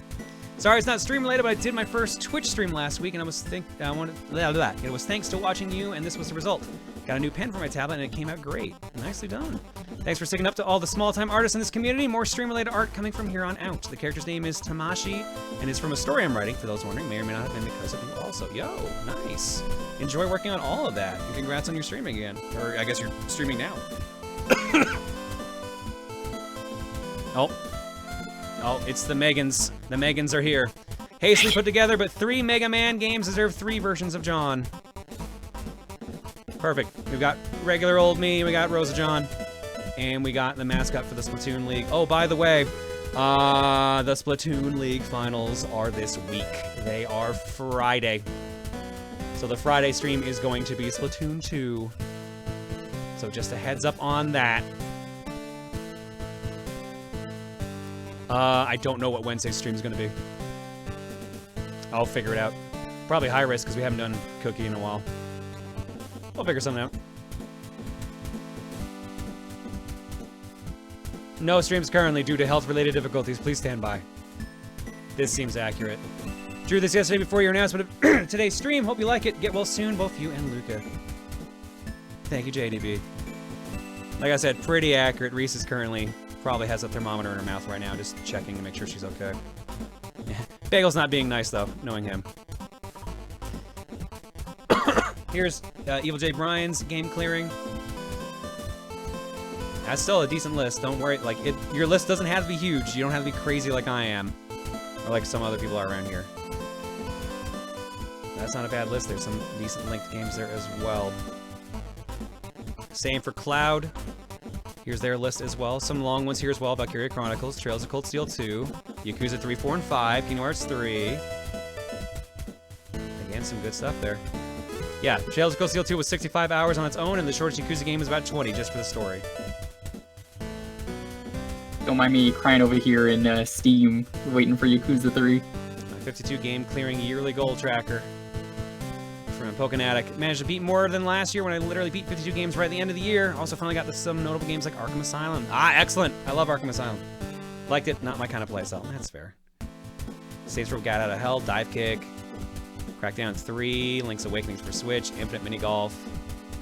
Sorry, it's not stream related, but I did my first Twitch stream last week, and it was thanks to watching you, and this was the result. Got a new pen for my tablet, and it came out great. Nicely done. Thanks for sticking up to all the small-time artists in this community. More stream-related art coming from here on out. The character's name is Tamashi, and is from a story I'm writing, for those wondering. May or may not have been because of you also. Yo, nice. Enjoy working on all of that, and congrats on your streaming again. Or, I guess you're streaming now. Oh, it's the Megans. The Megans are here. Hastily put together, but 3 Mega Man games deserve 3 versions of John. Perfect. We've got regular old me, we got Rosa John, and we got the mascot for the Splatoon League. Oh, by the way, the Splatoon League finals are this week. They are Friday. So the Friday stream is going to be Splatoon 2. So just a heads up on that. I don't know what Wednesday's stream is going to be. I'll figure it out. Probably high risk because we haven't done Cookie in a while. We'll figure something out. No streams currently due to health-related difficulties. Please stand by. This seems accurate. Drew this yesterday before your announcement of today's stream. Hope you like it. Get well soon, both you and Luca. Thank you, JDB. Like I said, pretty accurate. Reese is currently probably has a thermometer in her mouth right now, just checking to make sure she's okay. Bagel's not being nice, though, knowing him. Here's Evil J. Bryan's game clearing. That's still a decent list. Don't worry. Like, your list doesn't have to be huge. You don't have to be crazy like I am, or like some other people are around here. That's not a bad list. There's some decent linked games there as well. Same for Cloud. Here's their list as well. Some long ones here as well. Valkyria Chronicles, Trails of Cold Steel 2, Yakuza 3, 4, and 5, Kingdom Hearts 3. Again, some good stuff there. Yeah, Trails of Cold Steel 2 was 65 hours on its own, and the shortest Yakuza game was about 20 just for the story. Don't mind me crying over here in Steam, waiting for Yakuza 3. My 52 game clearing yearly goal tracker. From Pokenatic. Managed to beat more than last year when I literally beat 52 games right at the end of the year. Also finally got to some notable games like Arkham Asylum. Ah, excellent! I love Arkham Asylum. Liked it, not my kind of play, so that's fair. Saints Row Gat Out of Hell, Dive Kick, Crackdown 3, Link's Awakening for Switch, Infinite Mini Golf,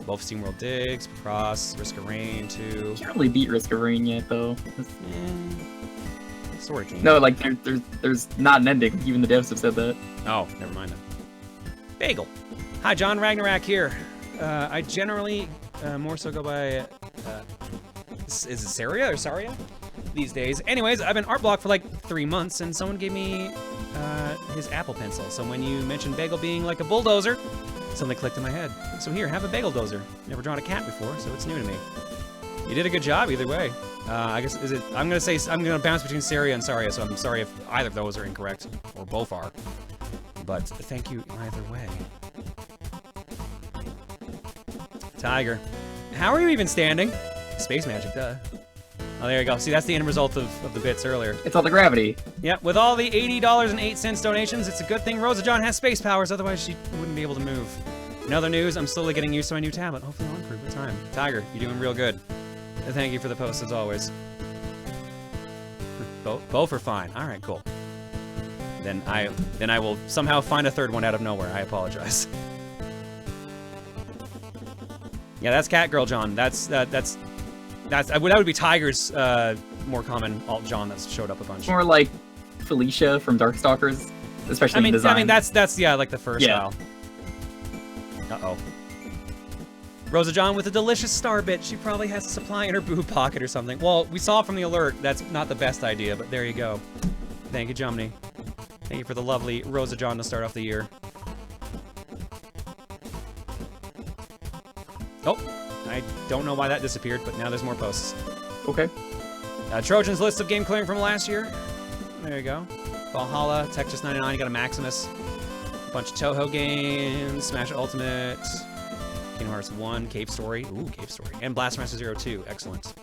both SteamWorld Digs, Cross, Risk of Rain 2. Can't really beat Risk of Rain yet, though. Story game. No, like, there's not an ending. Even the devs have said that. Oh, never mind then. Bagel. Hi, John Ragnarok here. I generally more so go by, is it Saria or Saria these days? Anyways, I've been art block for like 3 months, and someone gave me his Apple Pencil. So when you mentioned Bagel being like a bulldozer, something clicked in my head. So here, have a Bagel dozer. Never drawn a cat before, so it's new to me. You did a good job either way. I guess, I'm gonna bounce between Saria and Saria, so I'm sorry if either of those are incorrect, or both are. But thank you either way. Tiger. How are you even standing? Space magic, duh. Oh, there you go. See, that's the end result of the bits earlier. It's all the gravity. Yep, with all the $80.08 donations, it's a good thing Rosa John has space powers, otherwise she wouldn't be able to move. In other news, I'm slowly getting used to my new tablet. Hopefully I'll improve with time. Tiger, you're doing real good. And thank you for the post as always. Both are fine. Alright, cool. Then I will somehow find a third one out of nowhere. I apologize. Yeah, that's Catgirl John. That would be Tiger's more common alt John that's showed up a bunch. More like Felicia from Darkstalkers, especially in design. I mean that's yeah, like the first style. Uh-oh. Rosa John with a delicious star bit. She probably has a supply in her boob pocket or something. Well, we saw from the alert that's not the best idea, but there you go. Thank you, Jomny. Thank you for the lovely Rosa John to start off the year. Oh, I don't know why that disappeared, but now there's more posts. Okay. Trojan's list of game clearing from last year. There you go. Valhalla, Tetris 99, you got a Maximus. A bunch of Toho games, Smash Ultimate, Kingdom Hearts 1, Cave Story. Ooh, Cave Story. And Blastmaster Zero 2. Excellent.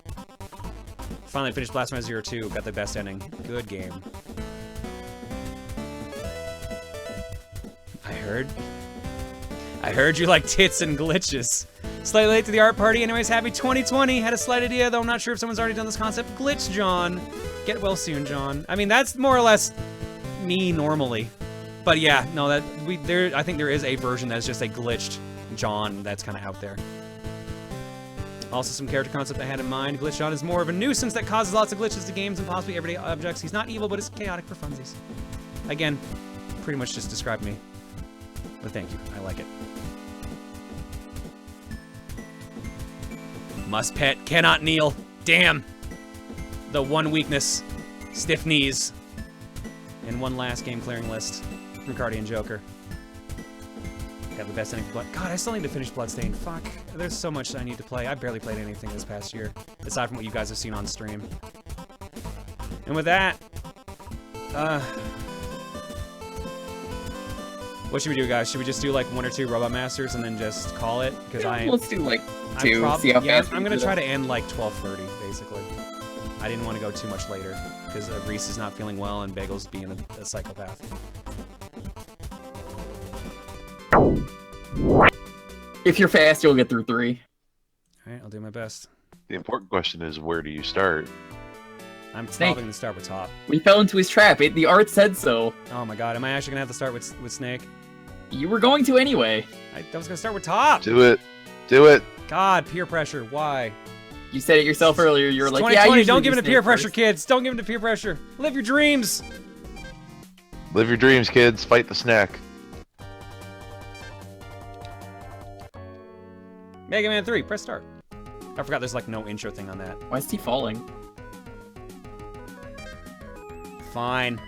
Finally finished Blastmaster Zero 2. Got the best ending. Good game. I heard you like tits and glitches. Slightly late to the art party. Anyways, happy 2020. Had a slight idea, though I'm not sure if someone's already done this concept. Glitch John. Get well soon, John. I mean, that's more or less me normally. But yeah, no, I think there is a version that's just a glitched John that's kind of out there. Also, some character concept I had in mind. Glitch John is more of a nuisance that causes lots of glitches to games and possibly everyday objects. He's not evil, but is chaotic for funsies. Again, pretty much just described me. But thank you. I like it. Must pet, cannot kneel. Damn. The one weakness. Stiff knees. And one last game clearing list. From Guardian Joker. Got the best ending for Blood. God, I still need to finish Bloodstained. Fuck. There's so much I need to play. I barely played anything this past year. Aside from what you guys have seen on stream. And with that... what should we do, guys? Should we just do like 1 or 2 Robot Masters and then just call it? Because let's do like 2. See how fast I'm gonna try to end like 12:30, basically. I didn't want to go too much later because Reese is not feeling well and Bagel's being a psychopath. If you're fast, you'll get through 3. All right, I'll do my best. The important question is, where do you start? I'm probably gonna start with top. We fell into his trap. The art said so. Oh my god, am I actually gonna have to start with Snake? You were going to anyway. I was gonna start with top. Do it. Do it. God, peer pressure. Why? You said it yourself earlier. You were like, 2020, yeah, don't give in to peer pressure, kids. Don't give in to peer pressure. Live your dreams. Live your dreams, kids. Fight the snack. Mega Man 3, press start. I forgot there's like no intro thing on that. Why is he falling? Fine.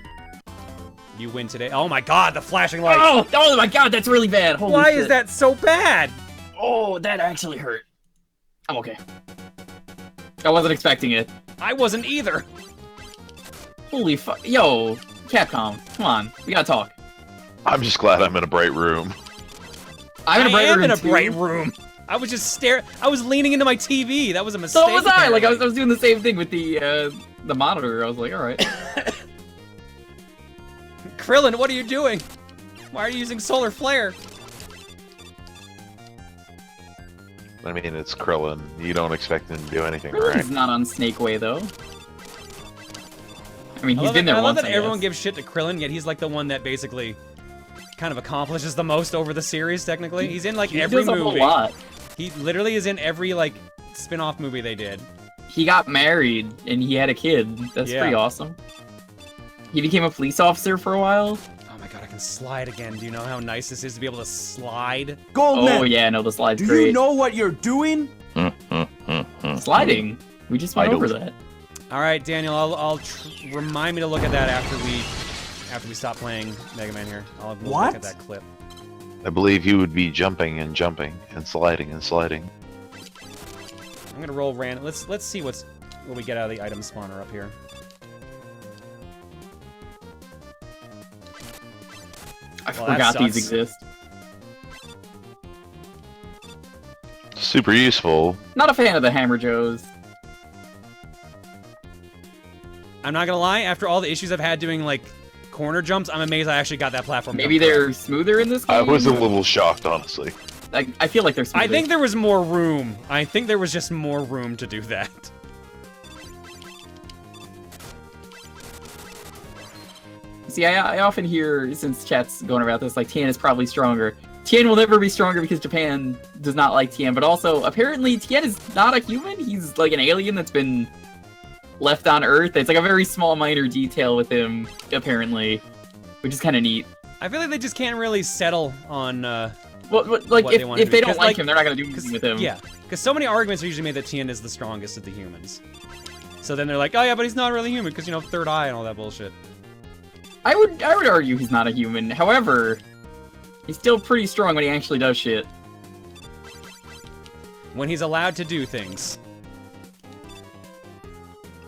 You win today. Oh my god, the flashing light. Oh my god, that's really bad. Holy Why shit. is that so bad? Oh, that actually hurt. I'm okay. I wasn't expecting it. I wasn't either. Holy fuck. Yo, Capcom, come on. We gotta talk. I'm just glad I'm in a bright room. I'm in a bright room, in a too. bright room. I was just staring. I was leaning into my TV. That was a mistake. So was I. Like, I was doing the same thing with the monitor. I was like, alright. Krillin, what are you doing? Why are you using solar flare? I mean, it's Krillin. You don't expect him to do anything, Krillin's right? not on Snake Way, though. I mean, he's been there once. I love once, that everyone gives shit to Krillin, yet he's like the one that basically kind of accomplishes the most over the series, technically. He's in like every movie. He does a whole lot. He literally is in every like spin-off movie they did. He got married and he had a kid. That's pretty awesome. He became a police officer for a while. Oh my god, I can slide again. Do you know how nice this is to be able to slide? Goldman, oh yeah, no, the slide's do great. you know what you're doing? Sliding. We just went over that. All right, Daniel, I'll remind me to look at that after we stop playing Mega Man here. I'll look at that clip. I believe you would be jumping and jumping and sliding and sliding. I'm gonna roll random. Let's see what we get out of the item spawner up here. I forgot these exist. Super useful. Not a fan of the Hammer Joes. I'm not gonna lie, after all the issues I've had doing like corner jumps, I'm amazed I actually got that platform. Maybe they're smoother in this game? I was a little shocked, honestly. I feel like they're smoother. I think there was more room. I think there was just more room to do that. See, I often hear, since chat's going about this, like, Tien is probably stronger. Tien will never be stronger because Japan does not like Tien, but also, apparently, Tien is not a human. He's like an alien that's been left on Earth. It's like a very small, minor detail with him, apparently, which is kind of neat. I feel like they just can't really settle on, like, if they don't like him, they're not going to do anything with him. Yeah, because so many arguments are usually made that Tien is the strongest of the humans. So then they're like, oh yeah, but he's not really human, because, you know, third eye and all that bullshit. I would argue he's not a human. However, he's still pretty strong when he actually does shit. When he's allowed to do things.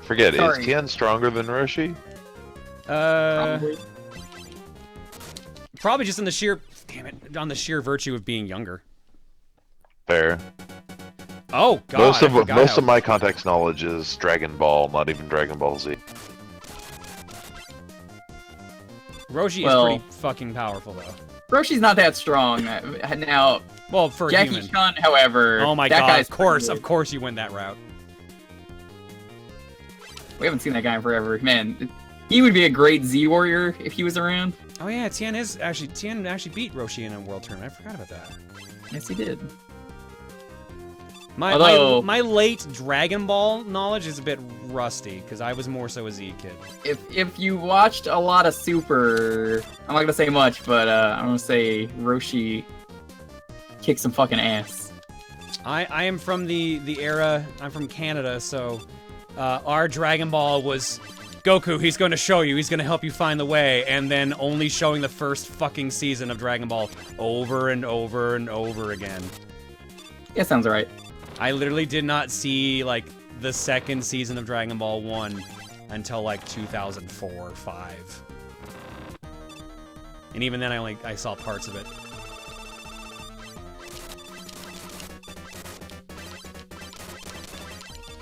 Forget, Sorry. is Tien stronger than Roshi? Probably just on the sheer, damn it, on the sheer virtue of being younger. Fair. Oh God! Most of my context knowledge is Dragon Ball, not even Dragon Ball Z. Roshi is pretty fucking powerful though. Roshi's not that strong. Now, Well, for a Jackie human. Chun, however, Oh my that God! guy's Of course, you went that route. We haven't seen that guy in forever. Man, he would be a great Z Warrior if he was around. Oh yeah, Tien actually beat Roshi in a world tournament. I forgot about that. Yes, he did. My late Dragon Ball knowledge is a bit rusty because I was more so a Z kid. If you watched a lot of Super, I'm not gonna say much, but I'm gonna say Roshi kicked some fucking ass. I am from the era. I'm from Canada, so our Dragon Ball was Goku. He's going to show you. He's going to help you find the way, and then only showing the first fucking season of Dragon Ball over and over and over again. Yeah, sounds right. I literally did not see like the second season of Dragon Ball 1 until like 2004 or 5. And even then I saw parts of it.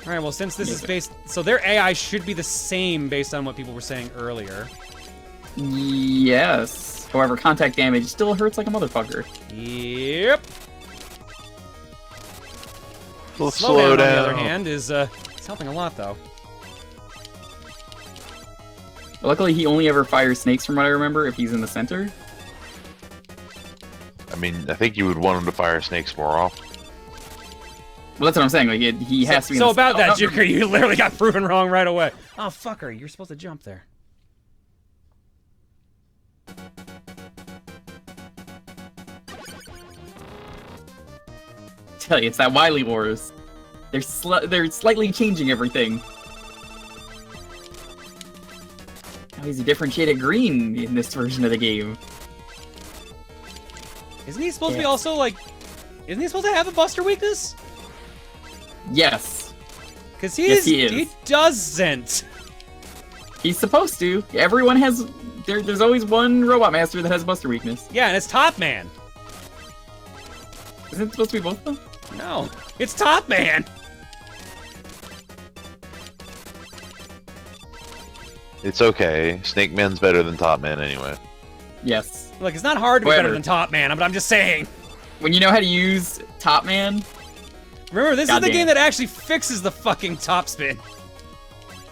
Alright, well since this is based... So their AI should be the same based on what people were saying earlier. Yes. However, contact damage still hurts like a motherfucker. Yep. Slow down. On the other hand, is it's helping a lot, though. Luckily, he only ever fires snakes, from what I remember, if he's in the center. I mean, I think you would want him to fire snakes more often. Well, that's what I'm saying. Like, he has to be. So in the about that, Joker, you literally got proven wrong right away. Oh, fucker, you're supposed to jump there. Tell you, it's that Wily Wars. They're slightly changing everything. Now he's a different shade of green in this version of the game. Isn't he supposed to be also like? Isn't he supposed to have a Buster weakness? Yes. Because he is. He doesn't. He's supposed to. Everyone has. There's always one Robot Master that has a Buster weakness. Yeah, and it's Top Man. Isn't it supposed to be both of them? No, it's Top Man. It's okay. Snake Man's better than Top Man anyway. Yes. Look, it's not hard to be better than Top Man, but I'm just saying. When you know how to use Top Man... Remember, this is the game that actually fixes the fucking top spin.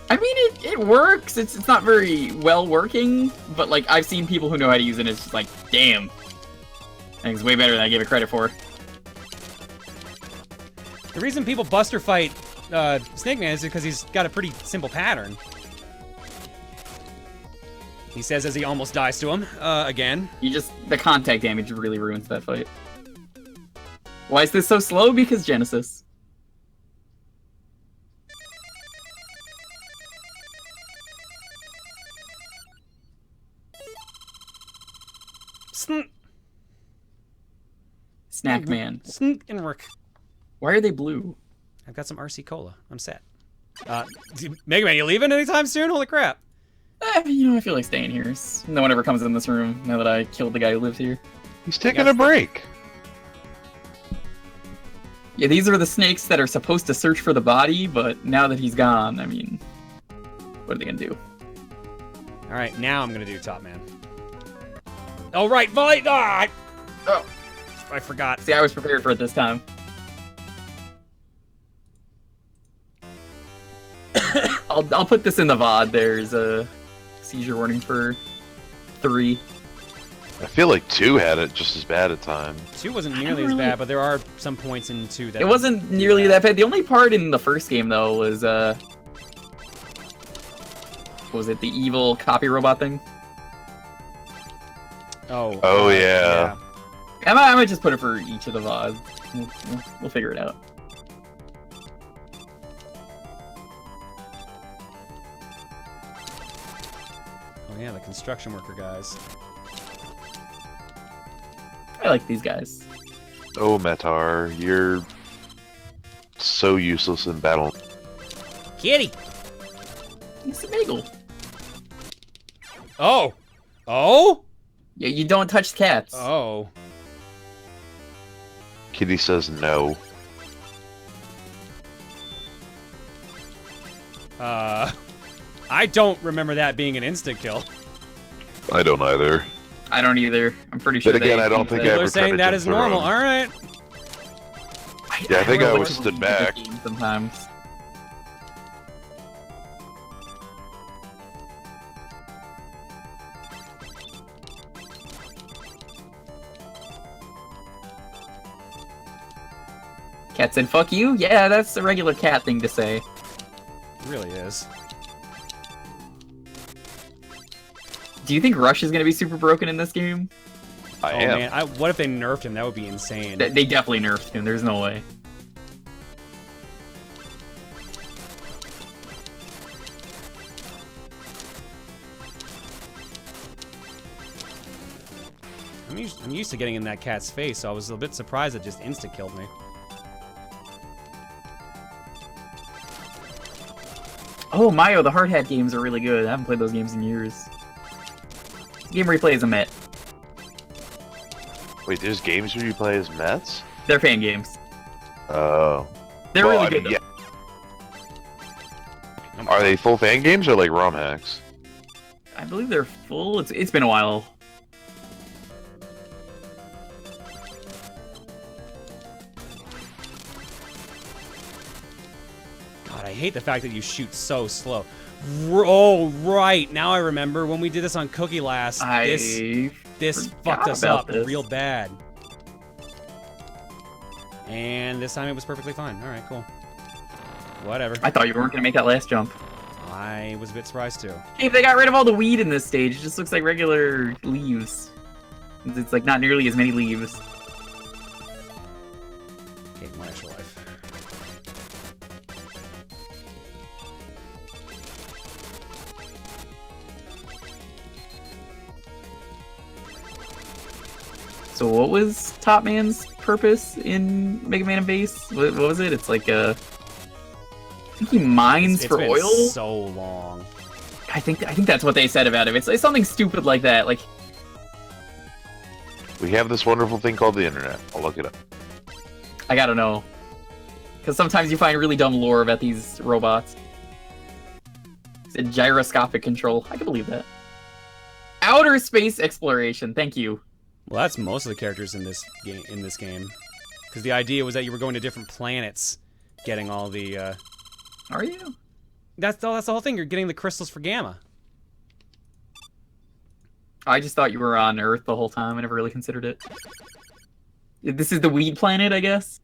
I mean, it works. It's not very well working, but like I've seen people who know how to use it and it's just like, damn. I think it's way better than I gave it credit for. The reason people Buster fight Snake Man is because he's got a pretty simple pattern. He says as he almost dies to him, again. The contact damage really ruins that fight. Why is this so slow? Because Genesis. Snack Man. Snake and Rick. Why are they blue? I've got some RC Cola. I'm set. Mega Man, you leaving anytime soon? Holy crap. You know, I feel like staying here. No one ever comes in this room now that I killed the guy who lived here. He's taking a break. Yeah, these are the snakes that are supposed to search for the body, but now that he's gone, I mean, what are they gonna do? Alright, now I'm gonna do Top Man. Oh, right, volley! Ah! Oh. I forgot. See, I was prepared for it this time. I'll put this in the VOD. There's a seizure warning for 3. I feel like 2 had it just as bad at times. 2 wasn't nearly as bad, but there are some points in 2 that... It wasn't nearly that bad. The only part in the first game, though, was, what was it, the evil copy robot thing? Oh, yeah. I might just put it for each of the VODs. We'll figure it out. Oh yeah, the construction worker guys. I like these guys. Oh, Metar, you're so useless in battle. Kitty! It's a bagel. Oh! Oh? Yeah, you don't touch cats. Oh. Kitty says no. I don't remember that being an insta-kill. I don't either. I don't either. I'm pretty sure. But again, I don't think I They're ever saying that tried to is jump normal. around. Alright. Yeah, I think I don't know was what stood to do back. with this game sometimes. Cat said, "Fuck you." Yeah, that's a regular cat thing to say. It really is. Do you think Rush is gonna be super broken in this game? I Oh am. man, what if they nerfed him? That would be insane. They definitely nerfed him. There's no way. I'm used to getting in that cat's face, so I was a bit surprised it just insta-killed me. Oh, Mayo, the Hard Hat games are really good. I haven't played those games in years. This game where you play as a Met. Wait, there's games where you play as Mets? They're fan games. Oh. They're Well, really I good. mean, though. yeah. Are they full fan games or like ROM hacks? I believe they're full. It's been a while. God, I hate the fact that you shoot so slow. Oh, right. Now I remember when we did this on Cookie Last. This fucked us about up this. real bad. And this time it was perfectly fine. Alright, cool. Whatever. I thought you weren't gonna make that last jump. I was a bit surprised too. Hey, they got rid of all the weed in this stage. It just looks like regular leaves. It's like not nearly as many leaves. Okay, my extra life. So what was Top Man's purpose in Mega Man and Base? What was it? It's like I think he mines It's for been oil. so long. I think that's what they said about it. It's something stupid like that. Like, We have this wonderful thing called the internet. I'll look it up. I gotta know, because sometimes you find really dumb lore about these robots. It's a gyroscopic control. I can believe that. Outer space exploration. Thank you. Well, that's most of the characters in this game. Because the idea was that you were going to different planets, getting all the. Are you? That's the whole thing. You're getting the crystals for Gamma. I just thought you were on Earth the whole time. I never really considered it. This is the weed planet, I guess?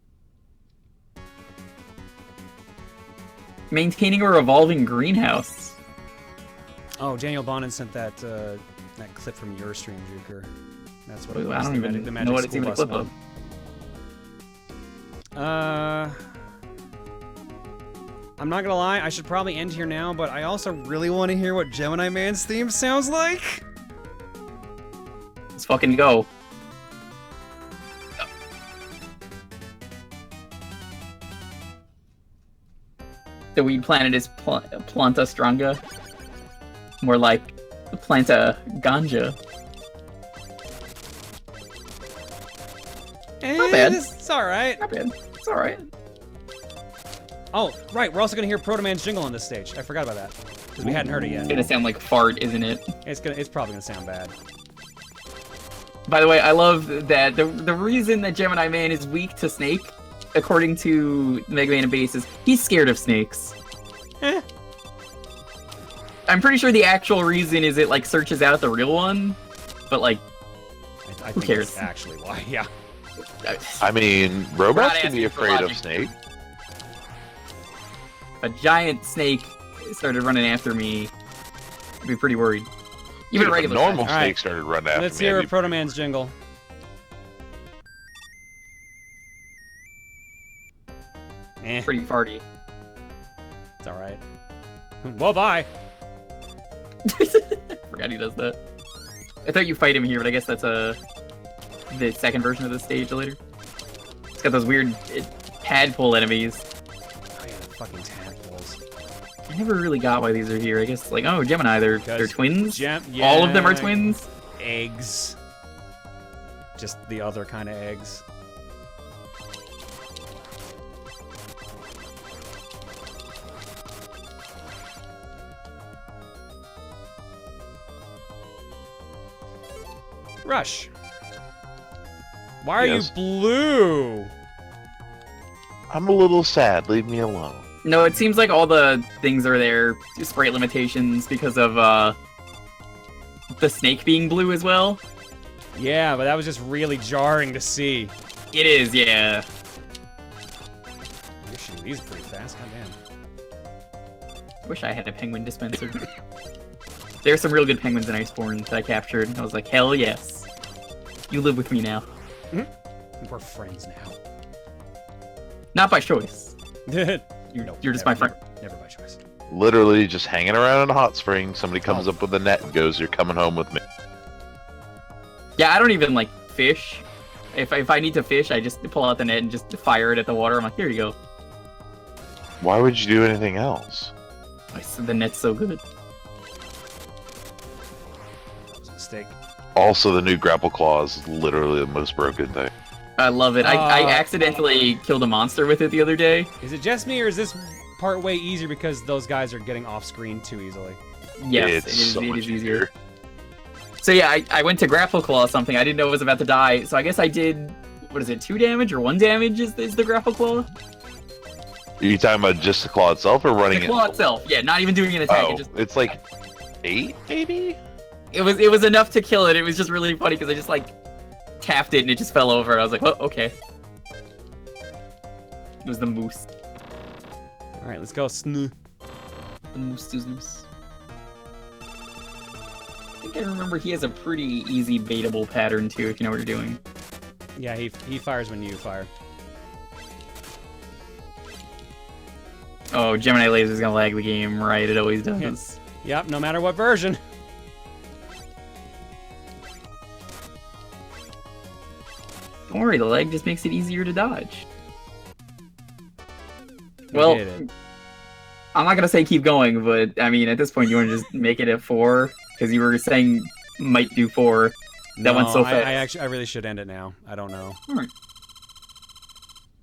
Maintaining a revolving greenhouse. Oh, Daniel Bonin sent that that clip from your stream, Juker. That's what it was. I don't even the know Magic what it's School even a Bus clip one. of. I'm not gonna lie, I should probably end here now, but I also really want to hear what Gemini Man's theme sounds like. Let's fucking go. The weed planet is Planta Stranga. More like Planta Ganja. Not bad. It's alright. Not bad. It's alright. Oh, right, we're also gonna hear Proto Man's jingle on this stage. I forgot about that. Because we hadn't heard it It's yet. gonna sound like fart, isn't it? It's probably gonna sound bad. By the way, I love that the reason that Gemini Man is weak to Snake, according to Mega Man and Base, is he's scared of snakes. Eh. I'm pretty sure the actual reason is it like searches out the real one, but like, I Who think cares? that's actually why, yeah. I mean, robots not can be asking for afraid of logic. Snake. a giant snake started running after me, I'd be pretty worried. Even Dude, if a regular normal snake. snake Alright. started running after Let's me. hear I'd be- Proto Man's jingle. Eh, Pretty farty. it's alright. Well, bye. Forgot he does that. I thought you fight him here, but I guess that's the second version of the stage later. It's got those weird tadpole enemies. fucking tadpoles. I never really got why these are here. I guess, like, oh, Gemini, they're twins? Yeah, all of them are twins? Eggs. Just the other kind of eggs. Rush. Why are you blue? I'm a little sad. Leave me alone. No, it seems like all the things are there, sprite limitations, because of the snake being blue as well. Yeah, but that was just really jarring to see. It is, yeah. You're shooting these pretty fast, goddamn. Wish I had a penguin dispenser. There's some real good penguins in Iceborne that I captured. I was like, hell yes. You live with me now. We're friends now. Not by choice. You're just my friend. Never by choice. Literally just hanging around in a hot spring. Somebody comes up with a net and goes, "You're coming home with me." Yeah, I don't even like fish. If I need to fish, I just pull out the net and just fire it at the water. I'm like, here you go. Why would you do anything else? The net's so good. That was a mistake. Also, the new grapple claw is literally the most broken thing. I love it. I accidentally killed a monster with it the other day. Is it just me, or is this part way easier because those guys are getting off screen too easily? Yes, it's it is easier. So yeah, I went to grapple claw something. I didn't know it was about to die. So I guess I did, what is it, 2 damage or 1 damage is the grapple claw? Are you talking about just the claw itself or running the claw itself, yeah, not even doing an attack. Oh, it's like 8, maybe? It was enough to kill it. It was just really funny because I just like tapped it and it just fell over. I was like, oh, okay. It was the moose. All right, let's go. The moose is moose. I think I remember he has a pretty easy baitable pattern too, if you know what you're doing. Yeah, he fires when you fire. Oh, Gemini Laser's gonna lag the game, right? It always does. Yep, no matter what version. Don't worry, the lag just makes it easier to dodge. Well, I'm not gonna say keep going, but I mean, at this point, you want to just make it at 4 because you were saying might do 4. That went so fast. I really should end it now. I don't know. Alright.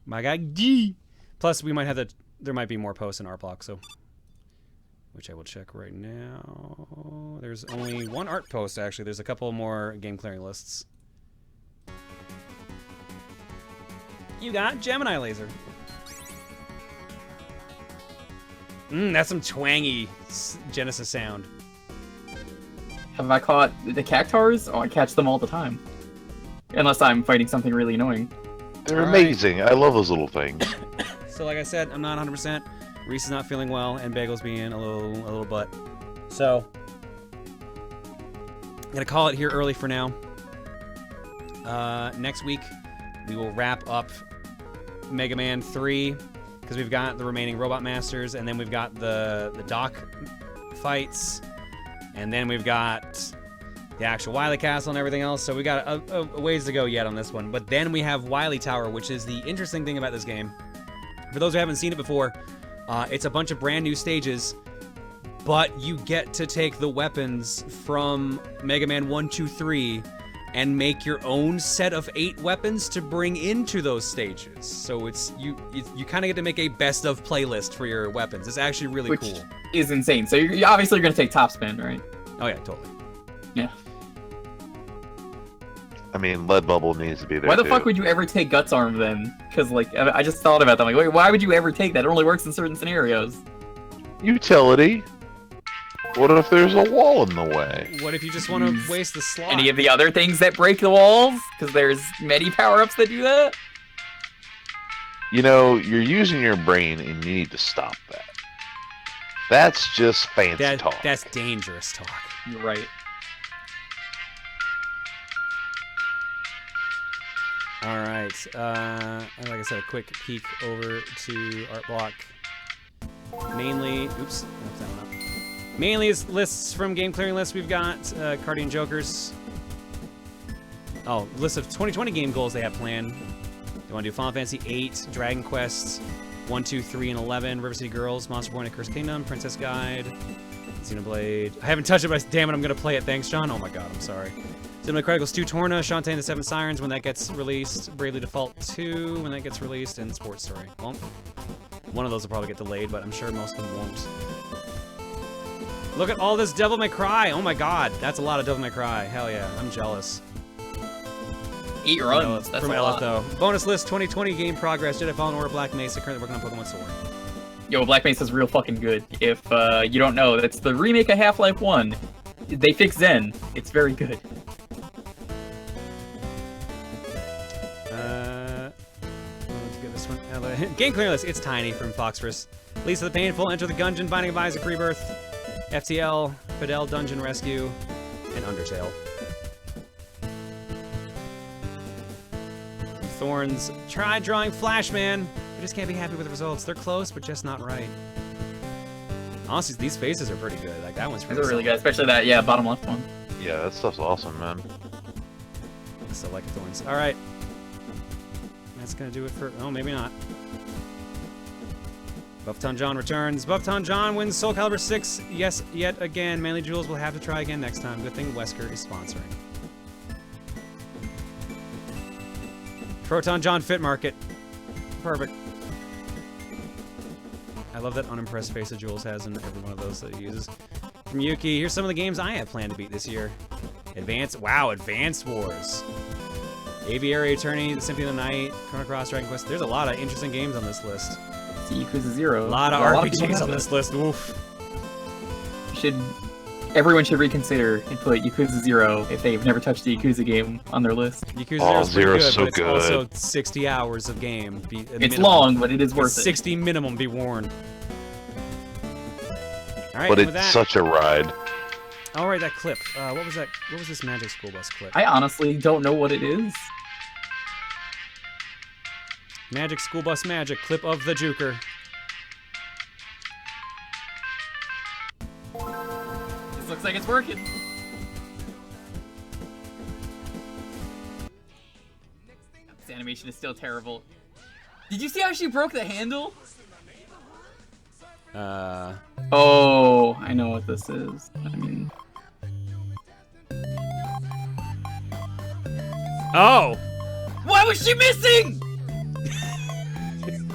My guy G. Plus, we might have there might be more posts in art block, so which I will check right now. There's only 1 art post actually. There's a couple more game clearing lists. You got Gemini Laser. That's some twangy Genesis sound. Have I caught the cactars? Oh, I catch them all the time. Unless I'm fighting something really annoying. They're amazing. I love those little things. So like I said, I'm not 100%. Reese is not feeling well, and Bagel's being a little butt. So I'm gonna call it here early for now. Next week we will wrap up Mega Man 3 because we've got the remaining Robot Masters, and then we've got the dock fights, and then we've got the actual Wily Castle and everything else. So we got a ways to go yet on this one. But then we have Wily Tower, which is the interesting thing about this game. For those who haven't seen it before, it's a bunch of brand new stages, but you get to take the weapons from Mega Man 1, 2, 3 and make your own set of 8 weapons to bring into those stages. So it's you kind of get to make a best of playlist for your weapons. It's actually really cool. Which is insane. So you're obviously going to take top spin, right? Oh yeah, totally. Yeah. I mean, Lead Bubble needs to be there. Why the fuck would you ever take Guts Arm then? Because like I just thought about that. I'm like, wait, why would you ever take that? It only works in certain scenarios. Utility. What if there's a wall in the way? What if you just want to waste the slot? Any of the other things that break the walls? Because there's many power-ups that do that. You know, you're using your brain and you need to stop that. That's just fancy talk. That's dangerous talk. You're right. All right. Like I said, a quick peek over to art block. Mainly, oops, that one up. Mainly is lists from game clearing lists. We've got Guardian Jokers. Oh, list of 2020 game goals they have planned. They want to do Final Fantasy VIII, Dragon Quest, 1, 2, 3, and 11. River City Girls, Monster Boy and Cursed Kingdom, Princess Guide, Xenoblade. I haven't touched it, but damn it, I'm gonna play it. Thanks, John. Oh my god, I'm sorry. Xenoblade Chronicles 2 Torna, Shantae and the Seven Sirens when that gets released, Bravely Default 2 when that gets released, and Sports Story. Well, one of those will probably get delayed, but I'm sure most of them won't. Look at all this Devil May Cry. Oh my god, that's a lot of Devil May Cry. Hell yeah, I'm jealous. 8 runs, that's from a Elith, lot. though. Bonus list, 2020 game progress, Jedi Fallen Order, Black Mesa, currently working on Pokemon Sword. Yo, Black Mesa's real fucking good. If you don't know, that's the remake of Half-Life 1. They fixed Zen. It's very good. Let's get this one. Game clear list. It's tiny from Foxforce. Lisa the Painful, Enter the Gungeon, Binding of Isaac, Rebirth, FTL, Fidel, Dungeon Rescue, and Undertale. Thorns, try drawing Flashman. We just can't be happy with the results. They're close, but just not right. Honestly, these faces are pretty good. Like, that one's These are really good, especially that, yeah, bottom left one. Yeah, that stuff's awesome, man. I still like Thorns. All right. That's going to do it for... Oh, maybe not. Buffton John returns. Buffton John wins Soul Calibur 6. Yes, yet again. Manly Jewels will have to try again next time. Good thing Wesker is sponsoring. Proton John Fit Market. Perfect. I love that unimpressed face that Jules has in every one of those that he uses. From Yuki, here's some of the games I have planned to beat this year. Advanced Wars. Aviary Attorney, The Symphony of the Night, Chrono Cross, Dragon Quest. There's a lot of interesting games on this list. Yakuza 0. A lot of RPGs on this list. Oof. Everyone should reconsider and put Yakuza 0 if they've never touched a Yakuza game on their list. Yakuza 0 is so good, but it's also 60 hours of game. It's long, but it is worth it. 60 minimum, be warned. All right, But with it's that, such a ride. all right, that clip. What was that? What was this Magic School Bus clip? I honestly don't know what it is. Magic School Bus Magic clip of the Juker. This looks like it's working. This animation is still terrible. Did you see how she broke the handle? Oh, I know what this is. I mean... Oh! Why was she missing?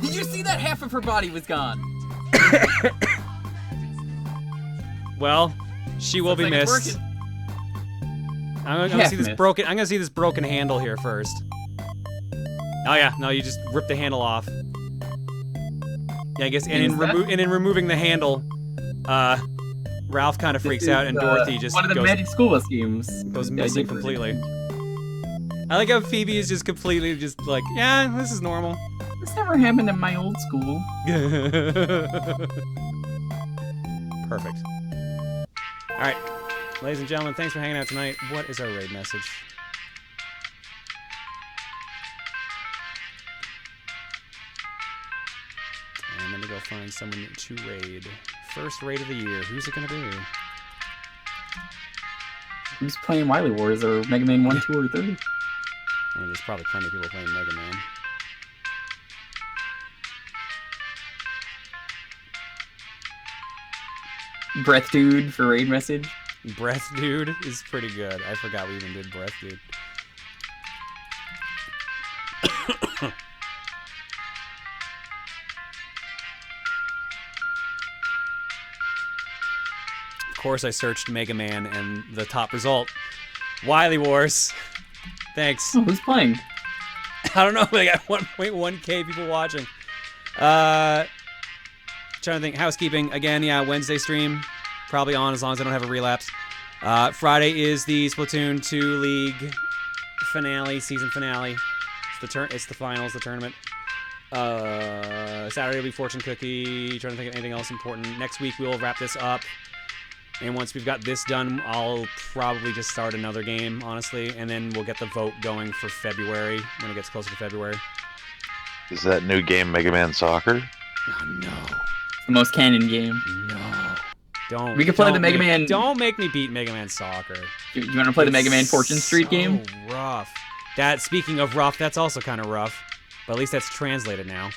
Did you see that half of her body was gone? Well, she will be missed. I'm gonna see this broken. I'm gonna see this broken handle here first. Oh yeah, no, you just rip the handle off. Yeah, I guess, and in removing the handle, Ralph kind of freaks out, and Dorothy just one of the Magic School Bus games goes missing completely. I like how Phoebe is just completely just like, yeah, this is normal. This never happened in my old school. Perfect. All right, ladies and gentlemen, thanks for hanging out tonight. What is our raid message? And let me go find someone to raid. First raid of the year. Who's it gonna be? Who's playing Wily Wars or Mega Man 1, 2, or 3? I mean, there's probably plenty of people playing Mega Man. Breath Dude for raid message. Breath Dude is pretty good. I forgot we even did Breath Dude. Of course, I searched Mega Man, and the top result, Wily Wars. Thanks. Oh, who's playing? I don't know. They got 1.1k people watching. Trying to think. Housekeeping again. Yeah, Wednesday stream probably on as long as I don't have a relapse. Friday is the Splatoon 2 League finale, season finale. It's the finals, the tournament. Saturday will be Fortune Cookie. Trying to think of anything else important. Next week we'll wrap this up. And once we've got this done, I'll probably just start another game, honestly, and then we'll get the vote going for February, when it gets closer to February. Is that new game Mega Man Soccer? Oh, no. It's the most canon game. No. Don't. We can play the Mega Man... Don't make me beat Mega Man Soccer. You want to play the Mega Man Fortune Street game? Rough. That, speaking of rough, that's also kind of rough. But at least that's translated now.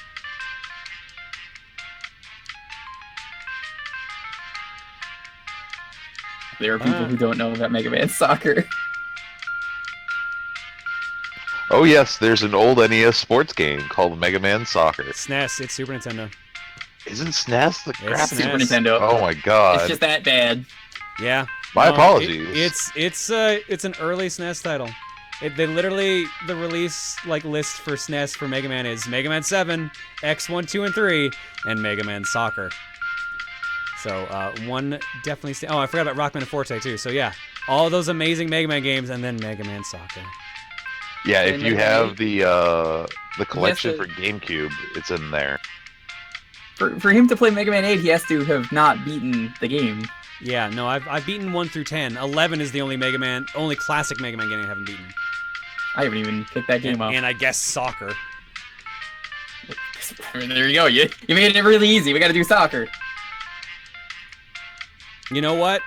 There are people who don't know about Mega Man Soccer. Oh yes, there's an old NES sports game called Mega Man Soccer. SNES, it's Super Nintendo. Isn't SNES the crap? SNES. Super Nintendo. Oh my god. It's just that bad. Yeah. My apologies. It's an early SNES title. They literally, the release list for SNES for Mega Man is Mega Man 7, X1, 2, and 3, and Mega Man Soccer. So one definitely. Oh, I forgot about Rockman and Forte too. So yeah, all those amazing Mega Man games, and then Mega Man Soccer. Yeah, if And you Mega have Man the collection to- for GameCube, it's in there. For him to play Mega Man 8, he has to have not beaten the game. Yeah, no, I've beaten 1 through 10. 11 is the only classic Mega Man game I haven't beaten. I haven't even picked that game up. And I guess Soccer. There you go. You made it really easy. We got to do soccer. You know what?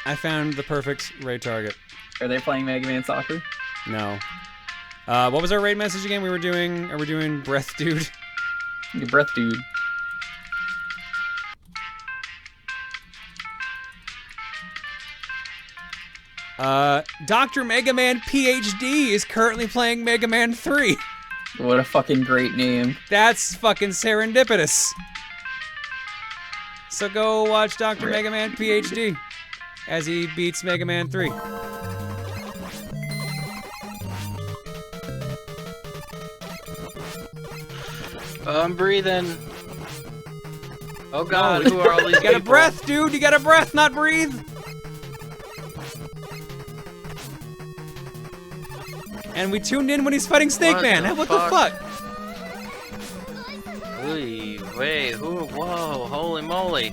I found the perfect raid target. Are they playing Mega Man Soccer? No. What was our raid message again? Are we doing Breath Dude? Your breath, dude. Dr. Mega Man PhD is currently playing Mega Man 3. What a fucking great name. That's fucking serendipitous. So go watch Dr. Mega Man PhD as he beats Mega Man 3. I'm breathing. Oh god, who are all these You got a people? breath, dude. You got a breath, not breathe. And we tuned in when he's fighting Snake What Man. the What the fuck? fuck? Wait, who? Whoa, holy moly.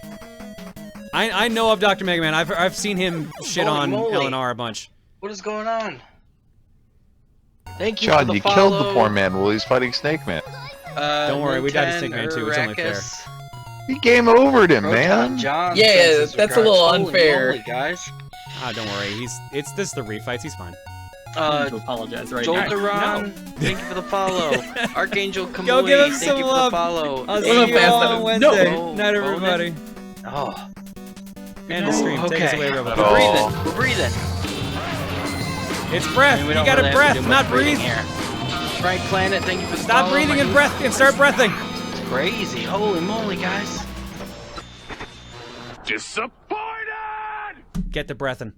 I know of Dr. Mega Man. I've seen him shit Holy on moly. LNR a bunch. What is going on? Thank you John, for the you follow. killed the poor man while he's fighting Snake Man. Don't worry, we died to Snake Man too. It's only fair. He game overed him, Proton man. John Yeah, sends his that's a little regards. unfair. Holy moly, guys. Ah, don't worry. This is the refights. He's fine. I need to apologize right now. Jolteron, No. thank you for the follow. Archangel Kamui, Go give him thank some you love. for the follow. I'll Hey, see you all on no. Wednesday. Oh, Night, Bonin? everybody. Oh, End the stream. Take us okay. away, Rebel. Oh. We're breathing. It's breath. I mean, we You don't got really a have to breath, do much not breathing breathe. here. Frank Planet, thank you for the Stop follow. breathing My and breath and start breathing. It's crazy. Holy moly, guys. Disappointed! Get the breathing.